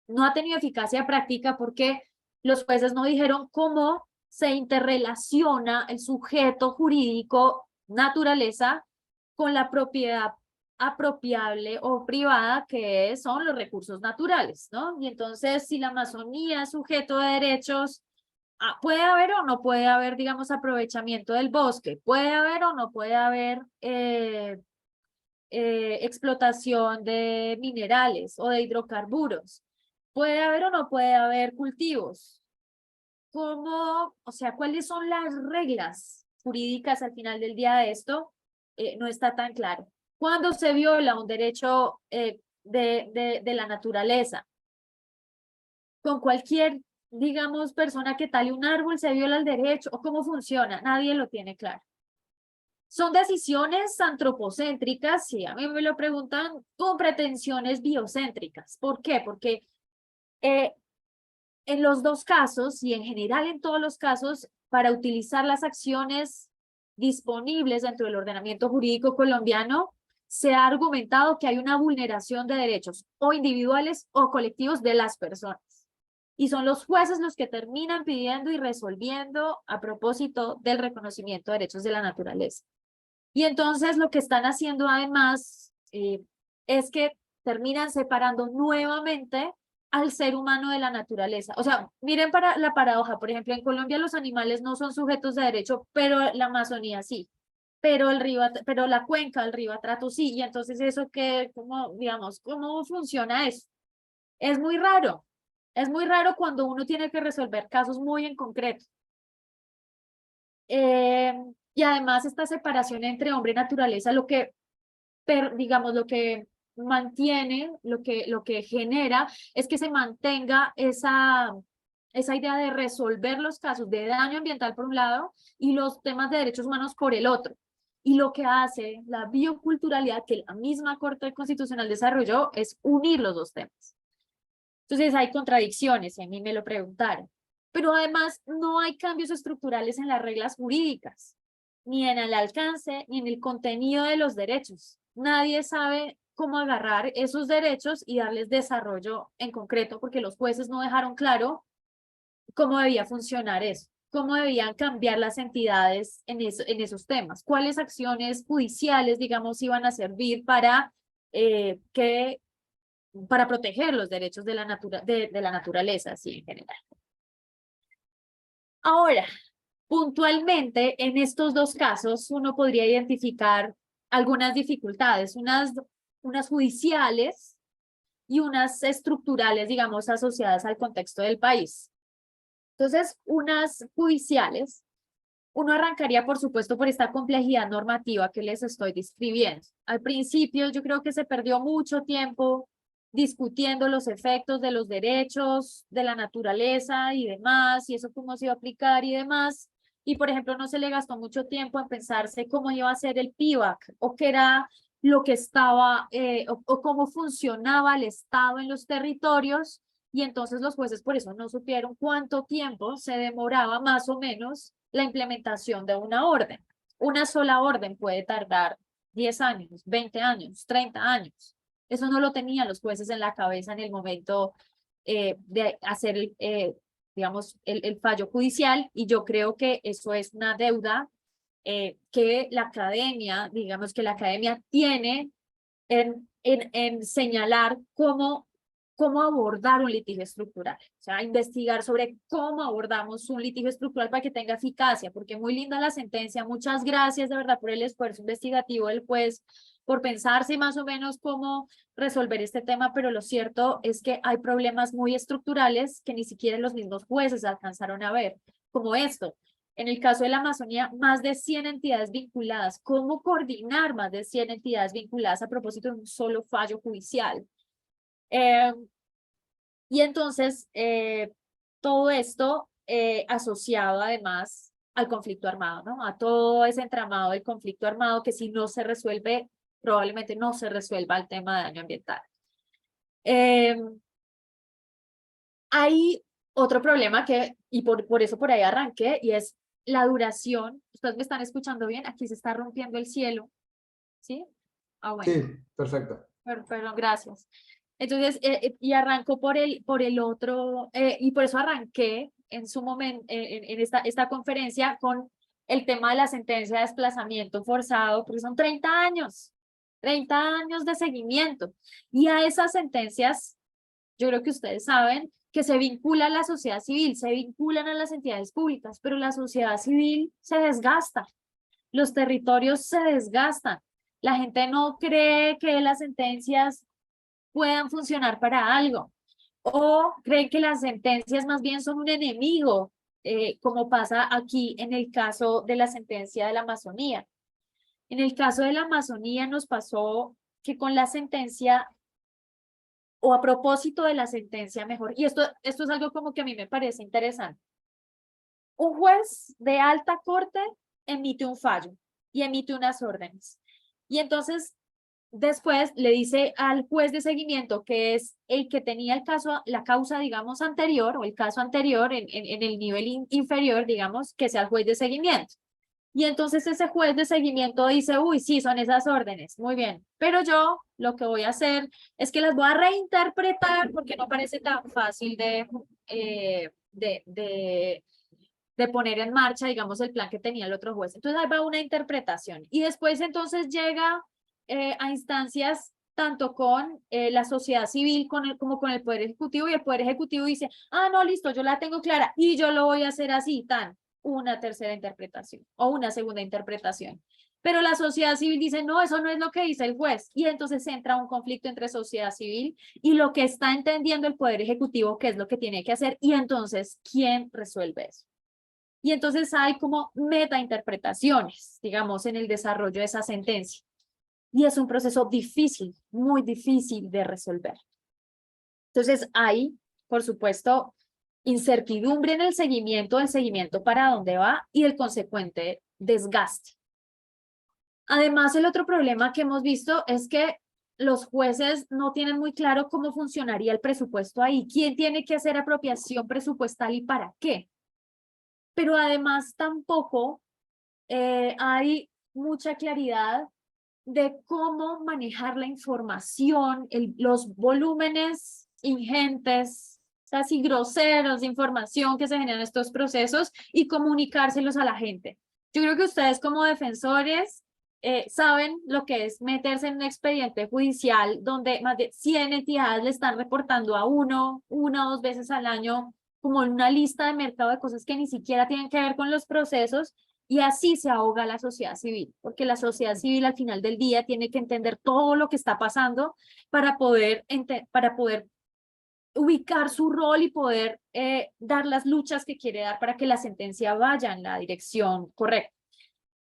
no ha tenido eficacia práctica porque los jueces no dijeron cómo se interrelaciona el sujeto jurídico naturaleza con la propiedad apropiable o privada, que son los recursos naturales, ¿no? Y entonces, si la Amazonía es sujeto de derechos, puede haber o no puede haber, digamos, aprovechamiento del bosque, puede haber o no puede haber explotación de minerales o de hidrocarburos, puede haber o no puede haber cultivos. ¿Cómo, o sea, cuáles son las reglas jurídicas al final del día de esto? No está tan claro. ¿Cuándo se viola un derecho de la naturaleza? Con cualquier, digamos, persona que tale un árbol se viola el derecho, o cómo funciona, nadie lo tiene claro. Son decisiones antropocéntricas, si a mí me lo preguntan, con pretensiones biocéntricas. ¿Por qué? Porque en los dos casos, y en general en todos los casos, para utilizar las acciones disponibles dentro del ordenamiento jurídico colombiano, se ha argumentado que hay una vulneración de derechos o individuales o colectivos de las personas. Y son los jueces los que terminan pidiendo y resolviendo a propósito del reconocimiento de derechos de la naturaleza. Y entonces lo que están haciendo además es que terminan separando nuevamente al ser humano de la naturaleza. O sea, miren para la paradoja, por ejemplo, en Colombia los animales no son sujetos de derecho, pero la Amazonía sí, pero pero la cuenca del río Atrato sí, y entonces eso que, ¿cómo, digamos, cómo funciona eso? Es muy raro cuando uno tiene que resolver casos muy en concreto. Y además esta separación entre hombre y naturaleza, digamos, lo que mantiene, lo que genera es que se mantenga esa idea de resolver los casos de daño ambiental por un lado y los temas de derechos humanos por el otro. Y lo que hace la bioculturalidad que la misma Corte Constitucional desarrolló es unir los dos temas. Entonces hay contradicciones, y a mí me lo preguntaron. Pero además no hay cambios estructurales en las reglas jurídicas, ni en el alcance, ni en el contenido de los derechos. Nadie sabe cómo agarrar esos derechos y darles desarrollo en concreto, porque los jueces no dejaron claro cómo debía funcionar eso, cómo debían cambiar las entidades en esos temas, cuáles acciones judiciales, digamos, iban a servir para para proteger los derechos de la naturaleza, así en general. Ahora, puntualmente, en estos dos casos, uno podría identificar algunas dificultades, unas judiciales y unas estructurales, digamos, asociadas al contexto del país. Entonces, unas judiciales, uno arrancaría, por supuesto, por esta complejidad normativa que les estoy describiendo. Al principio, yo creo que se perdió mucho tiempo discutiendo los efectos de los derechos, de la naturaleza y demás, y eso cómo se iba a aplicar y demás. Y, por ejemplo, no se le gastó mucho tiempo en pensarse cómo iba a ser el PIVAC o qué era lo que estaba o cómo funcionaba el Estado en los territorios. Y entonces los jueces por eso no supieron cuánto tiempo se demoraba más o menos la implementación de una orden. Una sola orden puede tardar 10 años, 20 años, 30 años. Eso no lo tenían los jueces en la cabeza en el momento de hacer, digamos, el fallo judicial, y yo creo que eso es una deuda que la academia, digamos que la academia tiene en señalar cómo abordar un litigio estructural, o sea, investigar sobre cómo abordamos un litigio estructural para que tenga eficacia, porque muy linda la sentencia, muchas gracias de verdad por el esfuerzo investigativo del juez, por pensarse más o menos cómo resolver este tema, pero lo cierto es que hay problemas muy estructurales que ni siquiera los mismos jueces alcanzaron a ver, como esto. En el caso de la Amazonía, más de 100 entidades vinculadas. ¿Cómo coordinar más de 100 entidades vinculadas a propósito de un solo fallo judicial? Y entonces, todo esto asociado además al conflicto armado, ¿no? A todo ese entramado del conflicto armado que si no se resuelve, probablemente no se resuelva el tema de daño ambiental. Hay otro problema y por eso por ahí arranqué, y es la duración. ¿Ustedes me están escuchando bien? Aquí se está rompiendo el cielo, ¿sí? Ah, bueno. Sí, perfecto. Perdón, gracias. Entonces, y arranco por el otro, y por eso arranqué en su momento, en esta conferencia con el tema de la sentencia de desplazamiento forzado, porque son 30 años de seguimiento. Y a esas sentencias, yo creo que ustedes saben que se vincula a la sociedad civil, se vinculan a las entidades públicas, pero la sociedad civil se desgasta, los territorios se desgastan. La gente no cree que las sentencias puedan funcionar para algo, o creen que las sentencias más bien son un enemigo, como pasa aquí en el caso de la sentencia de la Amazonía. En el caso de la Amazonía nos pasó que con la sentencia, o a propósito de la sentencia mejor, y esto es algo como que a mí me parece interesante. Un juez de alta corte emite un fallo y emite unas órdenes. Y entonces, después le dice al juez de seguimiento, que es el que tenía el caso, la causa, digamos, anterior, o el caso anterior en el nivel inferior, digamos, que sea el juez de seguimiento. Y entonces ese juez de seguimiento dice, uy, sí, son esas órdenes, muy bien, pero yo lo que voy a hacer es que las voy a reinterpretar porque no parece tan fácil de poner en marcha, digamos, el plan que tenía el otro juez. Entonces ahí va una interpretación. Y después entonces llega a instancias tanto con la sociedad civil como con el Poder Ejecutivo, y el Poder Ejecutivo dice, ah, no, listo, yo la tengo clara y yo lo voy a hacer así, tan, una tercera interpretación o una segunda interpretación. Pero la sociedad civil dice, no, eso no es lo que dice el juez. Y entonces entra un conflicto entre sociedad civil y lo que está entendiendo el Poder Ejecutivo, qué es lo que tiene que hacer. Y entonces, ¿quién resuelve eso? Y entonces hay como metainterpretaciones, digamos, en el desarrollo de esa sentencia. Y es un proceso difícil, muy difícil de resolver. Entonces hay, por supuesto, incertidumbre en el seguimiento para dónde va y el consecuente desgaste. Además, el otro problema que hemos visto es que los jueces no tienen muy claro cómo funcionaría el presupuesto ahí, quién tiene que hacer apropiación presupuestal y para qué. Pero además tampoco hay mucha claridad de cómo manejar la información, los volúmenes ingentes, casi groseros de información que se generan en estos procesos y comunicárselos a la gente. Yo creo que ustedes como defensores saben lo que es meterse en un expediente judicial donde más de 100 entidades le están reportando a una o dos veces al año como en una lista de mercado de cosas que ni siquiera tienen que ver con los procesos, y así se ahoga la sociedad civil, porque la sociedad civil al final del día tiene que entender todo lo que está pasando para poder ubicar su rol y poder dar las luchas que quiere dar para que la sentencia vaya en la dirección correcta.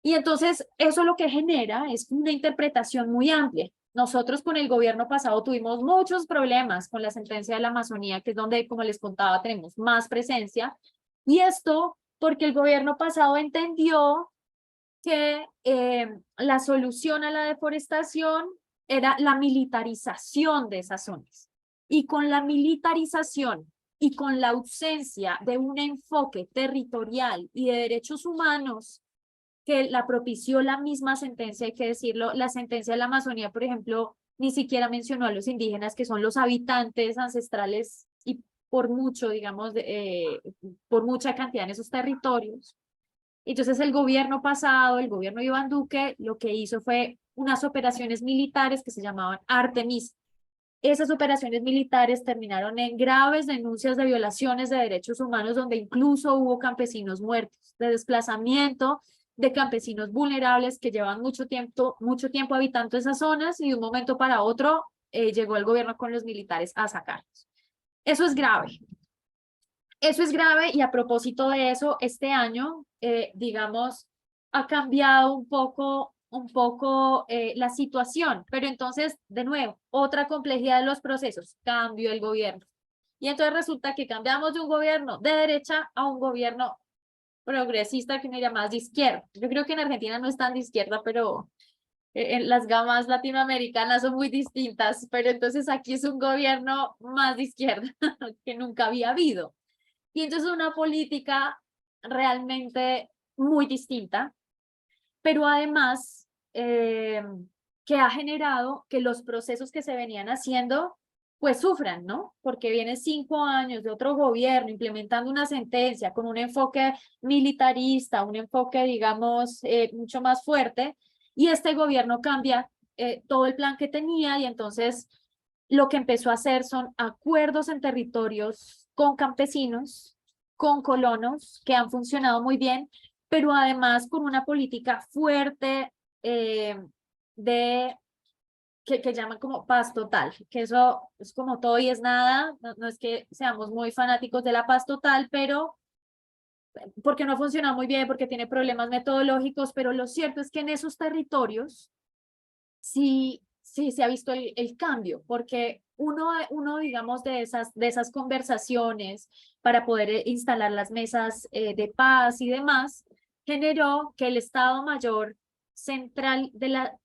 Y entonces eso lo que genera es una interpretación muy amplia. Nosotros con el gobierno pasado tuvimos muchos problemas con la sentencia de la Amazonía, que es donde, como les contaba, tenemos más presencia. Y esto porque el gobierno pasado entendió que la solución a la deforestación era la militarización de esas zonas. Y con la militarización y con la ausencia de un enfoque territorial y de derechos humanos que la propició la misma sentencia, hay que decirlo, la sentencia de la Amazonía, por ejemplo, ni siquiera mencionó a los indígenas, que son los habitantes ancestrales y por mucho, digamos, por mucha cantidad en esos territorios. Entonces el gobierno pasado, el gobierno de Iván Duque, lo que hizo fue unas operaciones militares que se llamaban Artemis. Esas operaciones militares terminaron en graves denuncias de violaciones de derechos humanos, donde incluso hubo campesinos muertos, de desplazamiento de campesinos vulnerables que llevan mucho tiempo habitando esas zonas y de un momento para otro llegó el gobierno con los militares a sacarlos. Eso es grave. Eso es grave y a propósito de eso, este año, digamos, ha cambiado un poco la situación, pero entonces, de nuevo, otra complejidad de los procesos, cambio el gobierno. Y entonces resulta que cambiamos de un gobierno de derecha a un gobierno progresista que me llama más de izquierda. Yo creo que en Argentina no es tan de izquierda, pero en las gamas latinoamericanas son muy distintas, pero entonces aquí es un gobierno más de izquierda que nunca había habido. Y entonces una política realmente muy distinta, pero además que ha generado que los procesos que se venían haciendo pues sufran, ¿no? Porque vienen 5 años de otro gobierno implementando una sentencia con un enfoque militarista, un enfoque, digamos, mucho más fuerte, y este gobierno cambia todo el plan que tenía y entonces lo que empezó a hacer son acuerdos en territorios con campesinos, con colonos, que han funcionado muy bien, pero además con una política fuerte de que llaman como paz total, que eso es como todo y es nada, no es que seamos muy fanáticos de la paz total, pero porque no funciona muy bien, porque tiene problemas metodológicos, pero lo cierto es que en esos territorios sí se ha visto el cambio, porque uno digamos, de esas conversaciones para poder instalar las mesas de paz y demás, generó que el Estado Mayor Central,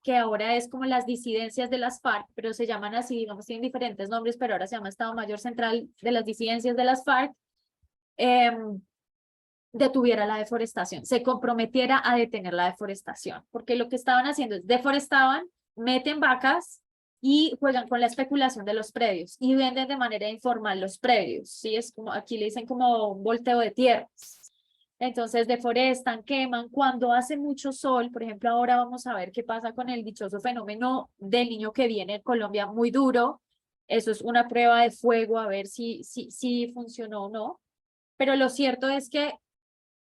que ahora es como las disidencias de las FARC, pero se llaman así, digamos, tienen diferentes nombres, pero ahora se llama Estado Mayor Central de las disidencias de las FARC, detuviera la deforestación, se comprometiera a detener la deforestación, porque lo que estaban haciendo es deforestaban, meten vacas y juegan con la especulación de los predios y venden de manera informal los predios, ¿sí? Es como, aquí le dicen como un volteo de tierras. Entonces deforestan, queman, cuando hace mucho sol, por ejemplo, ahora vamos a ver qué pasa con el dichoso fenómeno del niño que viene en Colombia muy duro, eso es una prueba de fuego a ver si funcionó o no, pero lo cierto es que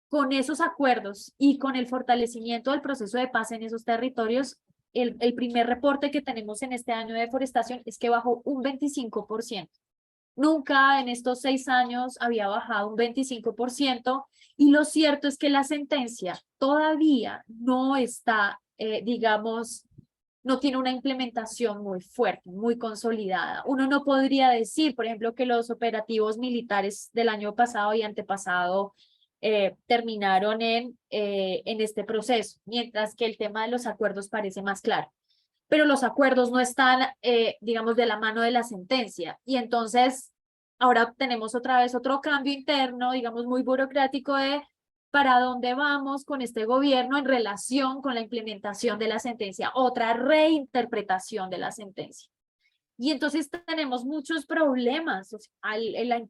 con esos acuerdos y con el fortalecimiento del proceso de paz en esos territorios, el primer reporte que tenemos en este año de deforestación es que bajó un 25%. Nunca en estos 6 años había bajado un 25%, y lo cierto es que la sentencia todavía no está, digamos, no tiene una implementación muy fuerte, muy consolidada. Uno no podría decir, por ejemplo, que los operativos militares del año pasado y antepasado terminaron en este proceso, mientras que el tema de los acuerdos parece más claro. Pero los acuerdos no están, digamos, de la mano de la sentencia. Y entonces ahora tenemos otra vez otro cambio interno, digamos, muy burocrático de para dónde vamos con este gobierno en relación con la implementación de la sentencia, otra reinterpretación de la sentencia. Y entonces tenemos muchos problemas. O sea,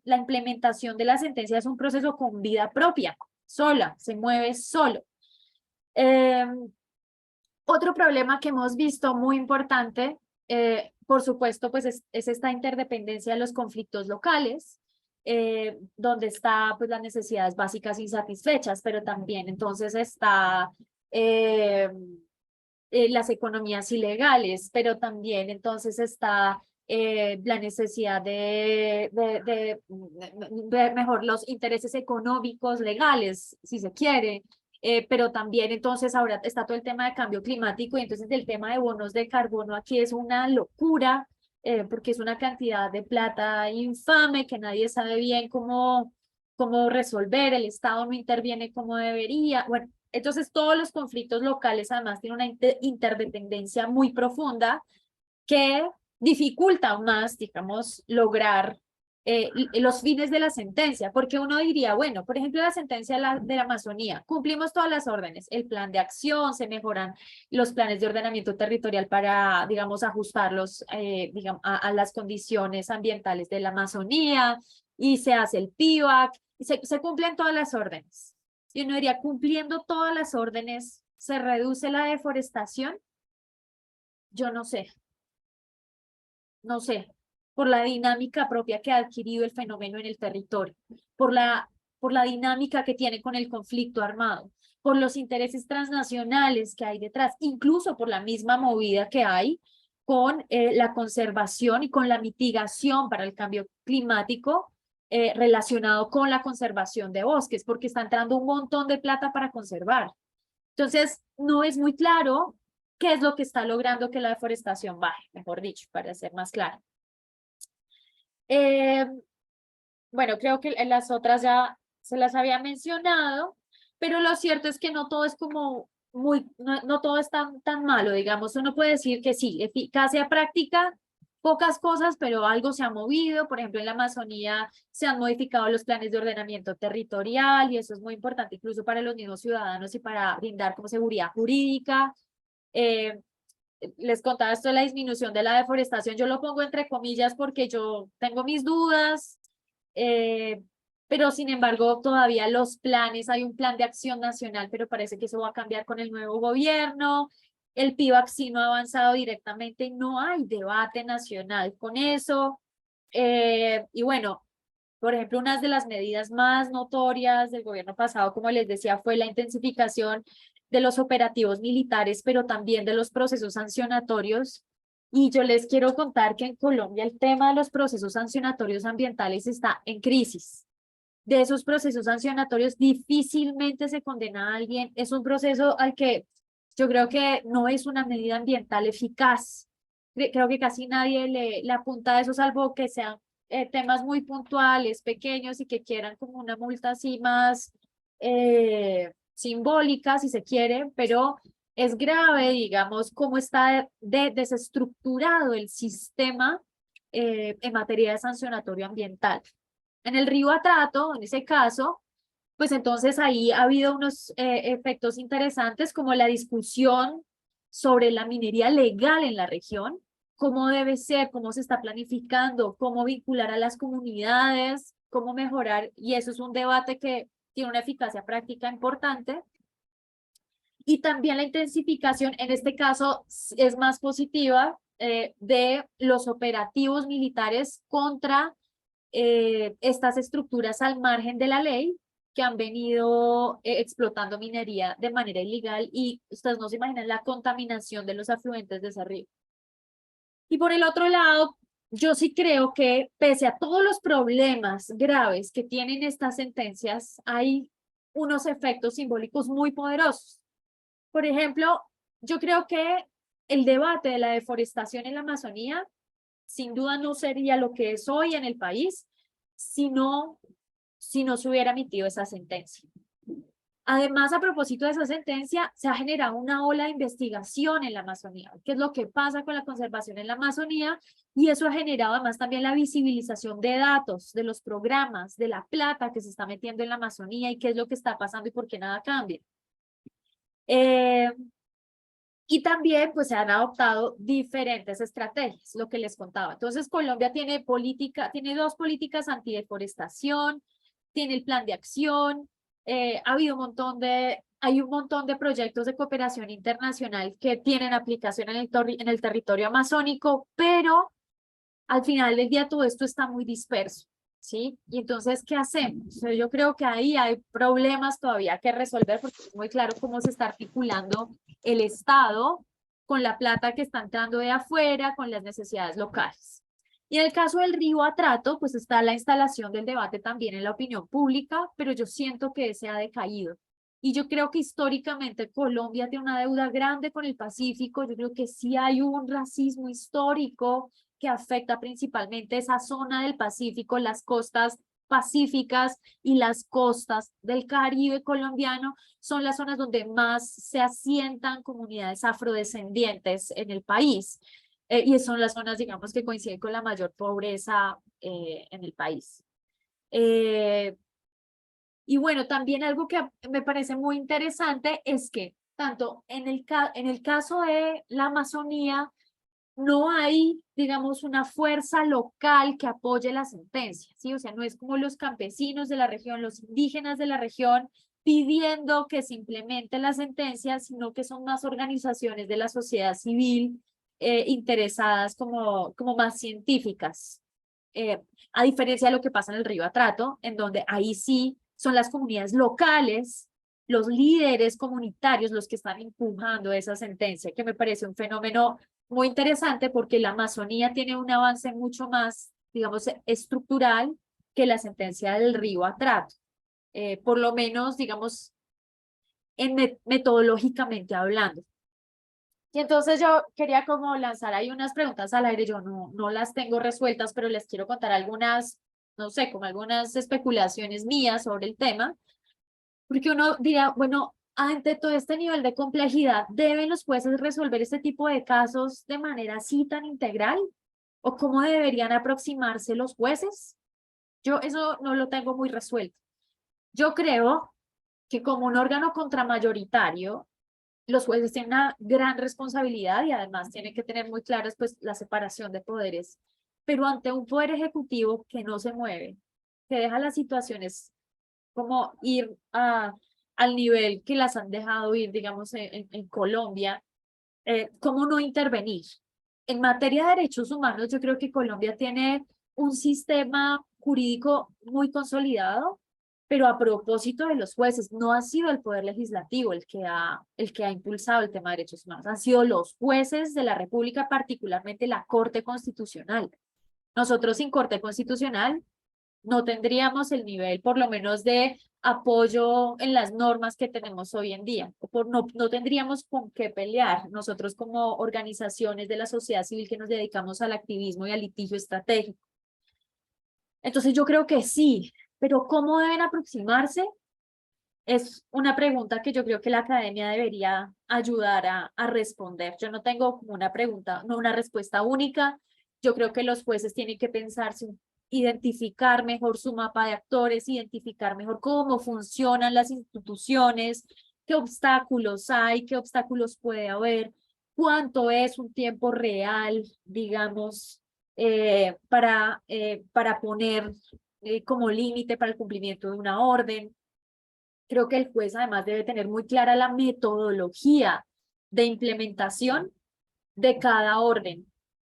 la implementación de la sentencia es un proceso con vida propia, sola, se mueve solo. Otro problema que hemos visto muy importante, por supuesto, pues es esta interdependencia de los conflictos locales, donde está pues las necesidades básicas insatisfechas, pero también entonces está las economías ilegales, pero también entonces está la necesidad de mejor los intereses económicos legales, si se quiere, pero también entonces ahora está todo el tema de cambio climático y entonces el tema de bonos de carbono aquí es una locura, porque es una cantidad de plata infame que nadie sabe bien cómo resolver, el Estado no interviene como debería, bueno, entonces todos los conflictos locales además tienen una interdependencia muy profunda que dificulta aún más, digamos, lograr los fines de la sentencia, porque uno diría, bueno, por ejemplo, la sentencia de la Amazonía, cumplimos todas las órdenes, el plan de acción, se mejoran los planes de ordenamiento territorial para, digamos, ajustarlos digamos, a las condiciones ambientales de la Amazonía, y se hace el PIVAC, y se cumplen todas las órdenes. Y uno diría, cumpliendo todas las órdenes, ¿se reduce la deforestación? Yo no sé, no sé, por la dinámica propia que ha adquirido el fenómeno en el territorio, por la dinámica que tiene con el conflicto armado, por los intereses transnacionales que hay detrás, incluso por la misma movida que hay con la conservación y con la mitigación para el cambio climático relacionado con la conservación de bosques, porque está entrando un montón de plata para conservar. Entonces, no es muy claro qué es lo que está logrando que la deforestación baje, mejor dicho, para ser más claro. Bueno, creo que las otras ya se las había mencionado, pero lo cierto es que no todo es como no todo es tan malo, digamos. Uno puede decir que sí, eficacia práctica, pocas cosas, pero algo se ha movido. Por ejemplo, en la Amazonía se han modificado los planes de ordenamiento territorial y eso es muy importante incluso para los mismos ciudadanos y para brindar como seguridad jurídica. Les contaba esto de la disminución de la deforestación, yo lo pongo entre comillas porque yo tengo mis dudas, pero sin embargo todavía los planes, hay un plan de acción nacional, pero parece que eso va a cambiar con el nuevo gobierno. El PIVAC sí no ha avanzado directamente, no hay debate nacional con eso. Y bueno, por ejemplo, una de las medidas más notorias del gobierno pasado, como les decía, fue la intensificación de los operativos militares, pero también de los procesos sancionatorios. Y yo les quiero contar que en Colombia el tema de los procesos sancionatorios ambientales está en crisis. De esos procesos sancionatorios difícilmente se condena a alguien. Es un proceso al que yo creo que no es una medida ambiental eficaz. Creo que casi nadie le apunta a eso, salvo que sean temas muy puntuales, pequeños y que quieran como una multa así más simbólica, si se quiere, pero es grave, digamos, cómo está desestructurado el sistema en materia de sancionatorio ambiental. En el río Atrato, en ese caso, pues entonces ahí ha habido unos efectos interesantes como la discusión sobre la minería legal en la región, cómo debe ser, cómo se está planificando, cómo vincular a las comunidades, cómo mejorar, y eso es un debate que tiene una eficacia práctica importante. Y también la intensificación, en este caso, es más positiva de los operativos militares contra estas estructuras al margen de la ley que han venido explotando minería de manera ilegal y ustedes no se imaginan la contaminación de los afluentes de ese río. Y por el otro lado, yo sí creo que pese a todos los problemas graves que tienen estas sentencias, hay unos efectos simbólicos muy poderosos. Por ejemplo, yo creo que el debate de la deforestación en la Amazonía sin duda no sería lo que es hoy en el país si no se hubiera emitido esa sentencia. Además, a propósito de esa sentencia, se ha generado una ola de investigación en la Amazonía. ¿Qué es lo que pasa con la conservación en la Amazonía? Y eso ha generado además también la visibilización de datos, de los programas, de la plata que se está metiendo en la Amazonía y qué es lo que está pasando y por qué nada cambia. Y también pues se han adoptado diferentes estrategias, lo que les contaba. Entonces Colombia tiene dos políticas antideforestación, tiene el plan de acción, hay un montón de proyectos de cooperación internacional que tienen aplicación en el territorio amazónico, pero al final del día todo esto está muy disperso, ¿sí? Y entonces, ¿qué hacemos? Yo creo que ahí hay problemas todavía que resolver porque es muy claro cómo se está articulando el Estado con la plata que está entrando de afuera, con las necesidades locales. Y en el caso del río Atrato, pues está la instalación del debate también en la opinión pública, pero yo siento que ese ha decaído. Y yo creo que históricamente Colombia tiene una deuda grande con el Pacífico, yo creo que sí hay un racismo histórico que afecta principalmente esa zona del Pacífico, las costas pacíficas y las costas del Caribe colombiano son las zonas donde más se asientan comunidades afrodescendientes en el país. y son las zonas, digamos, que coinciden con la mayor pobreza en el país. Y bueno, también algo que me parece muy interesante es que tanto en el caso de la Amazonía, no hay, digamos, una fuerza local que apoye la sentencia, ¿sí? O sea, no es como los campesinos de la región, los indígenas de la región pidiendo que se implemente la sentencia, sino que son más organizaciones de la sociedad civil interesadas como más científicas. Eh, a diferencia de lo que pasa en el Río Atrato, en donde ahí sí son las comunidades locales, los líderes comunitarios los que están empujando esa sentencia, que me parece un fenómeno muy interesante porque la Amazonía tiene un avance mucho más, digamos, estructural que la sentencia del Río Atrato. Por lo menos, digamos, metodológicamente hablando. Y entonces yo quería como lanzar ahí unas preguntas al aire, yo no las tengo resueltas, pero les quiero contar algunas, no sé, como algunas especulaciones mías sobre el tema, porque uno dirá, bueno, ante todo este nivel de complejidad, ¿deben los jueces resolver este tipo de casos de manera así tan integral? ¿O cómo deberían aproximarse los jueces? Yo eso no lo tengo muy resuelto. Yo creo que como un órgano contramayoritario, los jueces tienen una gran responsabilidad y además tienen que tener muy claras pues la separación de poderes, pero ante un poder ejecutivo que no se mueve, que deja las situaciones como ir al nivel que las han dejado ir, digamos, en Colombia, ¿cómo no intervenir? En materia de derechos humanos, yo creo que Colombia tiene un sistema jurídico muy consolidado, pero a propósito de los jueces, no ha sido el Poder Legislativo el que ha impulsado el tema de derechos humanos, han sido los jueces de la República, particularmente la Corte Constitucional. Nosotros sin Corte Constitucional no tendríamos el nivel, por lo menos, de apoyo en las normas que tenemos hoy en día. No tendríamos con qué pelear nosotros como organizaciones de la sociedad civil que nos dedicamos al activismo y al litigio estratégico. Entonces yo creo que sí, pero ¿cómo deben aproximarse? Es una pregunta que yo creo que la academia debería ayudar a responder. Yo no tengo como una pregunta, no una respuesta única. Yo creo que los jueces tienen que pensarse, identificar mejor su mapa de actores, identificar mejor cómo funcionan las instituciones, qué obstáculos hay, qué obstáculos puede haber, cuánto es un tiempo real, digamos, para poner como límite para el cumplimiento de una orden. Creo que el juez además debe tener muy clara la metodología de implementación de cada orden.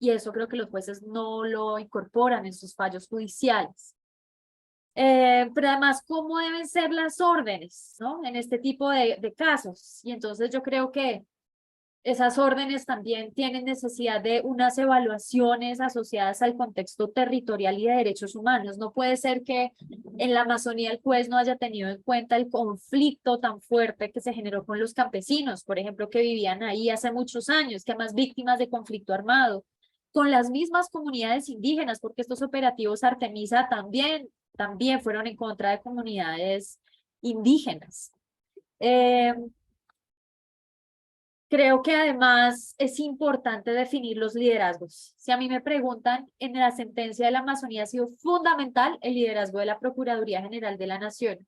Y eso creo que los jueces no lo incorporan en sus fallos judiciales. Pero además, ¿cómo deben ser las órdenes, ¿no? En este tipo de casos? Y entonces yo creo que esas órdenes también tienen necesidad de unas evaluaciones asociadas al contexto territorial y de derechos humanos. No puede ser que en la Amazonía el juez no haya tenido en cuenta el conflicto tan fuerte que se generó con los campesinos, por ejemplo, que vivían ahí hace muchos años, que además víctimas de conflicto armado, con las mismas comunidades indígenas, porque estos operativos Artemisa también fueron en contra de comunidades indígenas. Creo que además es importante definir los liderazgos. Si a mí me preguntan, en la sentencia de la Amazonía ha sido fundamental el liderazgo de la Procuraduría General de la Nación,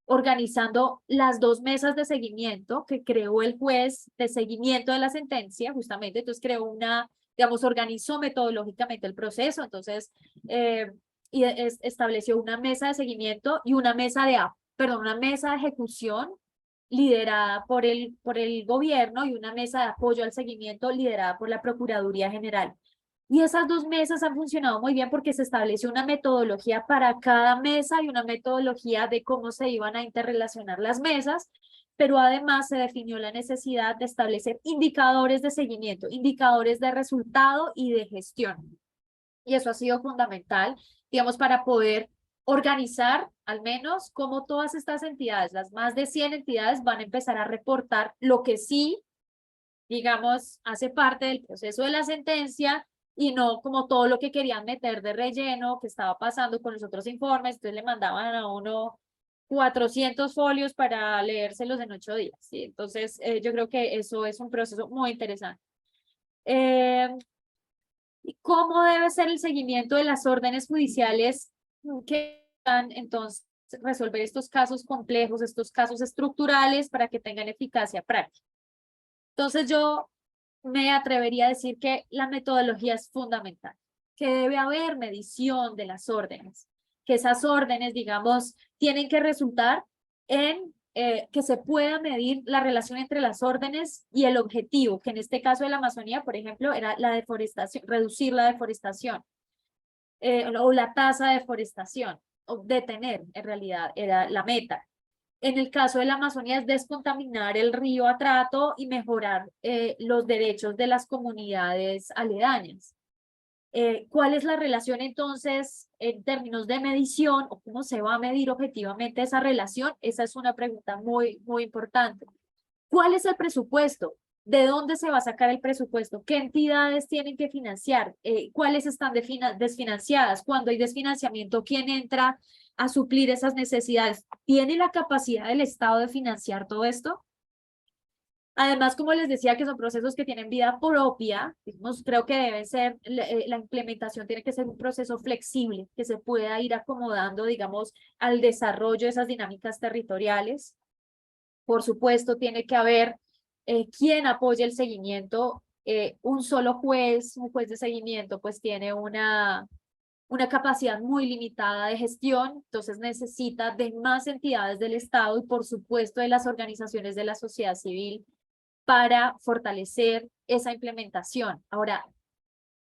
organizando las 2 mesas de seguimiento que creó el juez de seguimiento de la sentencia, justamente, entonces creó digamos, organizó metodológicamente el proceso, entonces, estableció una mesa de seguimiento y una mesa una mesa de ejecución liderada por el gobierno y una mesa de apoyo al seguimiento liderada por la Procuraduría General. Y esas 2 mesas han funcionado muy bien porque se estableció una metodología para cada mesa y una metodología de cómo se iban a interrelacionar las mesas, pero además se definió la necesidad de establecer indicadores de seguimiento, indicadores de resultado y de gestión. Y eso ha sido fundamental, digamos, para poder organizar al menos cómo todas estas entidades, las más de 100 entidades, van a empezar a reportar lo que sí, digamos, hace parte del proceso de la sentencia y no como todo lo que querían meter de relleno que estaba pasando con los otros informes. Entonces le mandaban a uno 400 folios para leérselos en 8 días. ¿Sí? Entonces yo creo que eso es un proceso muy interesante. ¿Y cómo debe ser el seguimiento de las órdenes judiciales que van entonces resolver estos casos complejos, estos casos estructurales para que tengan eficacia práctica? Entonces yo me atrevería a decir que la metodología es fundamental, que debe haber medición de las órdenes, que esas órdenes, digamos, tienen que resultar en que se pueda medir la relación entre las órdenes y el objetivo, que en este caso de la Amazonía, por ejemplo, era la deforestación, reducir la deforestación, o la tasa de deforestación, o detener, en realidad, era la meta. En el caso de la Amazonía es descontaminar el río Atrato y mejorar los derechos de las comunidades aledañas. ¿Cuál es la relación entonces en términos de medición o cómo se va a medir objetivamente esa relación? Esa es una pregunta muy, muy importante. ¿Cuál es el presupuesto? ¿De dónde se va a sacar el presupuesto? ¿Qué entidades tienen que financiar? ¿Cuáles están desfinanciadas? Cuando hay desfinanciamiento, ¿quién entra a suplir esas necesidades? ¿Tiene la capacidad del Estado de financiar todo esto? Además, como les decía, que son procesos que tienen vida propia, digamos, creo que debe ser, la implementación tiene que ser un proceso flexible, que se pueda ir acomodando, digamos, al desarrollo de esas dinámicas territoriales. Por supuesto, tiene que haber quien apoye el seguimiento. Un solo juez, un juez de seguimiento, pues tiene una capacidad muy limitada de gestión, entonces necesita de más entidades del Estado y, por supuesto, de las organizaciones de la sociedad civil para fortalecer esa implementación. Ahora,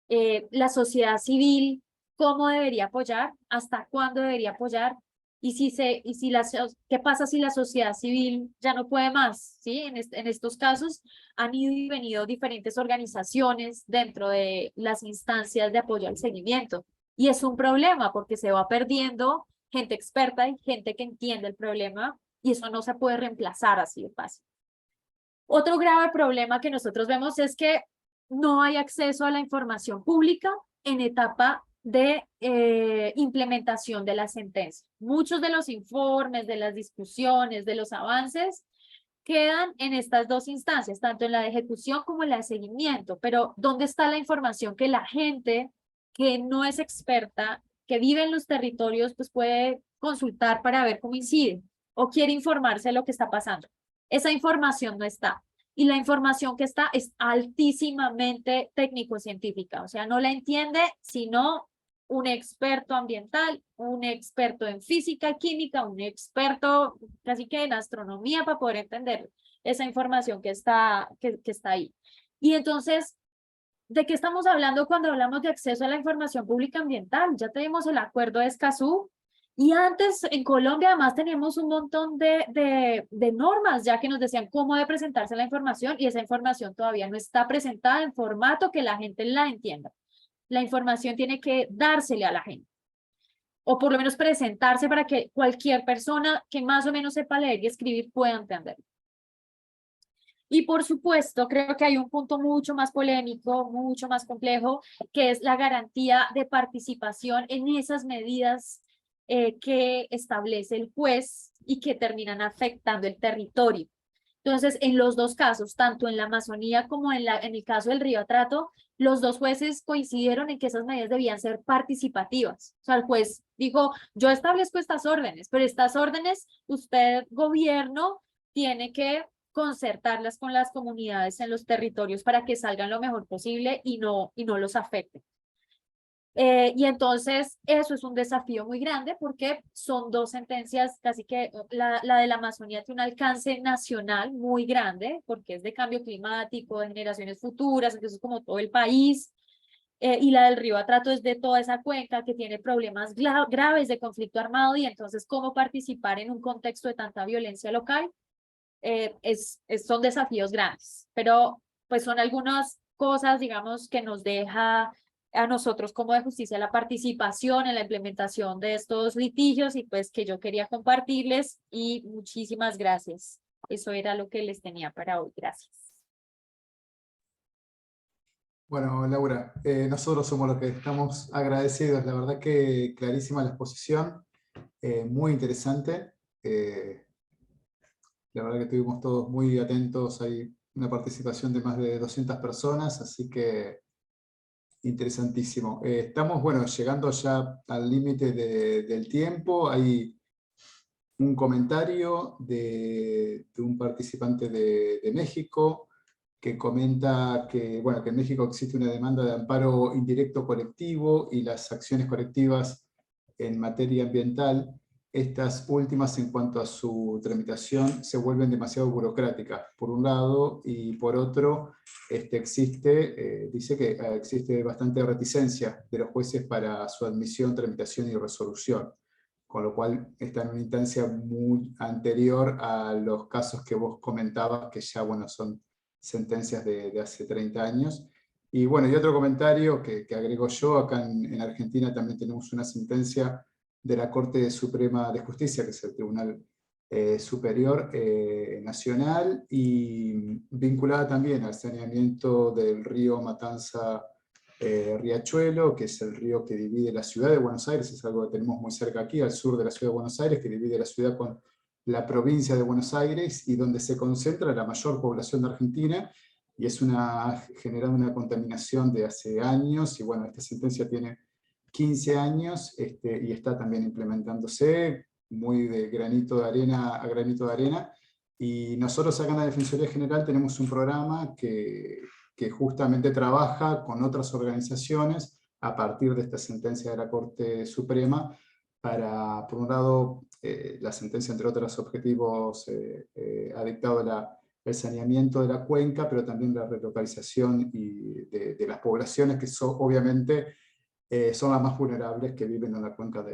la sociedad civil, ¿cómo debería apoyar? ¿Hasta cuándo debería apoyar? ¿Qué pasa si la sociedad civil ya no puede más? ¿Sí? En estos casos han ido y venido diferentes organizaciones dentro de las instancias de apoyo al seguimiento. Y es un problema porque se va perdiendo gente experta y gente que entiende el problema, y eso no se puede reemplazar así de fácil. Otro grave problema que nosotros vemos es que no hay acceso a la información pública en etapa de implementación de la sentencia. Muchos de los informes, de las discusiones, de los avances quedan en estas dos instancias, tanto en la de ejecución como en la de seguimiento. Pero ¿dónde está la información que la gente que no es experta, que vive en los territorios, pues puede consultar para ver cómo incide o quiere informarse de lo que está pasando? Esa información no está. Y la información que está es altísimamente técnico-científica, o sea, no la entiende sino un experto ambiental, un experto en física, química, un experto casi que en astronomía para poder entender esa información que está ahí. Y entonces, ¿de qué estamos hablando cuando hablamos de acceso a la información pública ambiental? Ya tenemos el acuerdo de Escazú, y antes en Colombia además teníamos un montón de normas ya que nos decían cómo debe presentarse la información, y esa información todavía no está presentada en formato que la gente la entienda. La información tiene que dársele a la gente, o por lo menos presentarse para que cualquier persona que más o menos sepa leer y escribir pueda entenderlo. Y por supuesto, creo que hay un punto mucho más polémico, mucho más complejo, que es la garantía de participación en esas medidas que establece el juez y que terminan afectando el territorio. Entonces, en los dos casos, tanto en la Amazonía como en el caso del Río Atrato, los dos jueces coincidieron en que esas medidas debían ser participativas. O sea, el juez dijo, yo establezco estas órdenes, pero estas órdenes, usted, gobierno, tiene que concertarlas con las comunidades en los territorios para que salgan lo mejor posible y no los afecten. Y entonces eso es un desafío muy grande porque son dos sentencias, casi que la de la Amazonía tiene un alcance nacional muy grande porque es de cambio climático, de generaciones futuras, entonces es como todo el país. Y la del Río Atrato es de toda esa cuenca que tiene problemas graves de conflicto armado, y entonces cómo participar en un contexto de tanta violencia local son desafíos grandes, pero pues son algunas cosas, digamos, que nos deja a nosotros como de justicia la participación en la implementación de estos litigios, y pues que yo quería compartirles, y muchísimas gracias. Eso era lo que les tenía para hoy. Gracias. Bueno, Laura, nosotros somos los que estamos agradecidos. La verdad que clarísima la exposición, muy interesante. La verdad que estuvimos todos muy atentos. Hay una participación de más de 200 personas, así que interesantísimo. Estamos, bueno, llegando ya al límite del tiempo. Hay un comentario de un participante de México que comenta que, bueno, que en México existe una demanda de amparo indirecto colectivo y las acciones colectivas en materia ambiental, estas últimas en cuanto a su tramitación se vuelven demasiado burocráticas, por un lado, y por otro, dice que existe bastante reticencia de los jueces para su admisión, tramitación y resolución, con lo cual está en una instancia muy anterior a los casos que vos comentabas, que ya, bueno, son sentencias de hace 30 años. Y bueno, y otro comentario que agrego yo, acá en Argentina también tenemos una sentencia de la Corte Suprema de Justicia, que es el Tribunal Superior Nacional, y vinculada también al saneamiento del río Matanza Riachuelo, que es el río que divide la ciudad de Buenos Aires, es algo que tenemos muy cerca aquí, al sur de la ciudad de Buenos Aires, que divide la ciudad con la provincia de Buenos Aires, y donde se concentra la mayor población de Argentina, y ha generado una contaminación de hace años, y bueno, esta sentencia tiene 15 años, y está también implementándose, muy de granito de arena a granito de arena, y nosotros acá en la Defensoría General tenemos un programa que justamente trabaja con otras organizaciones a partir de esta sentencia de la Corte Suprema, para, por un lado, la sentencia, entre otros objetivos, ha dictado el saneamiento de la cuenca, pero también la relocalización de las poblaciones que son, obviamente, son las más vulnerables, que viven en la cuenca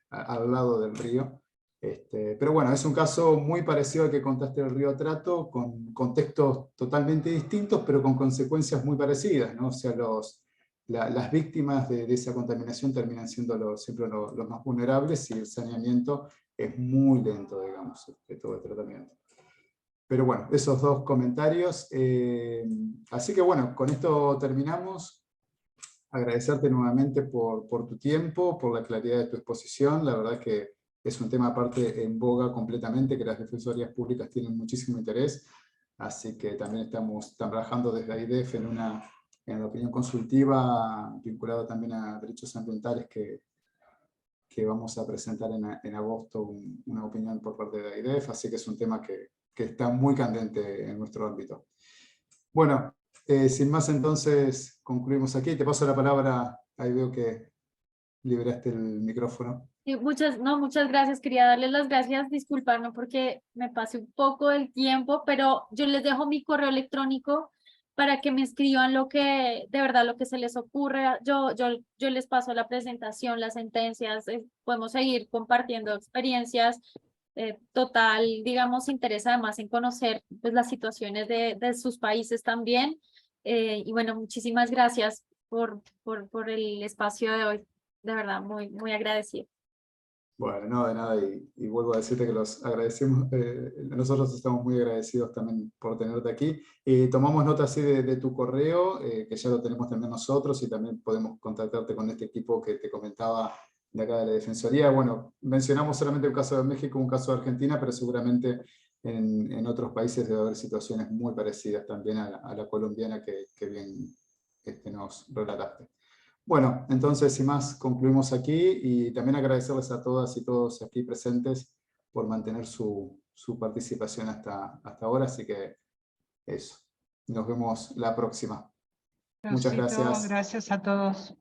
al lado del río. Pero bueno, es un caso muy parecido al que contaste del río Atrato, con contextos totalmente distintos, pero con consecuencias muy parecidas, ¿no? O sea, las víctimas de esa contaminación terminan siendo siempre los más vulnerables, y el saneamiento es muy lento, digamos, de todo el tratamiento. Pero bueno, esos dos comentarios. Así que bueno, con esto terminamos. Agradecerte nuevamente por tu tiempo, por la claridad de tu exposición. La verdad es que es un tema aparte en boga completamente, que las defensorías públicas tienen muchísimo interés, así que también estamos trabajando desde AIDEF en la opinión consultiva, vinculada también a derechos ambientales, que vamos a presentar en agosto una opinión por parte de AIDEF, así que es un tema que está muy candente en nuestro ámbito. Bueno, sin más, entonces concluimos aquí. Te paso la palabra, ahí veo que liberaste el micrófono. Sí, muchas gracias. Quería darles las gracias, disculparme porque me pasé un poco del tiempo, pero yo les dejo mi correo electrónico para que me escriban de verdad, lo que se les ocurra. Yo les paso la presentación, las sentencias, podemos seguir compartiendo experiencias. Total, digamos, interesa además en conocer, pues, las situaciones de sus países también. Y bueno, muchísimas gracias por el espacio de hoy. De verdad, muy agradecido. Bueno, no, de nada, y vuelvo a decirte que los agradecemos, nosotros estamos muy agradecidos también por tenerte aquí. Tomamos nota así de tu correo, que ya lo tenemos también nosotros, y también podemos contactarte con este equipo que te comentaba de acá de la Defensoría. Bueno, mencionamos solamente un caso de México, un caso de Argentina, pero seguramente en otros países debe haber situaciones muy parecidas también a la colombiana que bien nos relataste. Bueno, entonces, sin más, concluimos aquí, y también agradecerles a todas y todos aquí presentes por mantener su participación hasta ahora, así que eso. Nos vemos la próxima. Muchas Rosito, gracias. gracias a todos.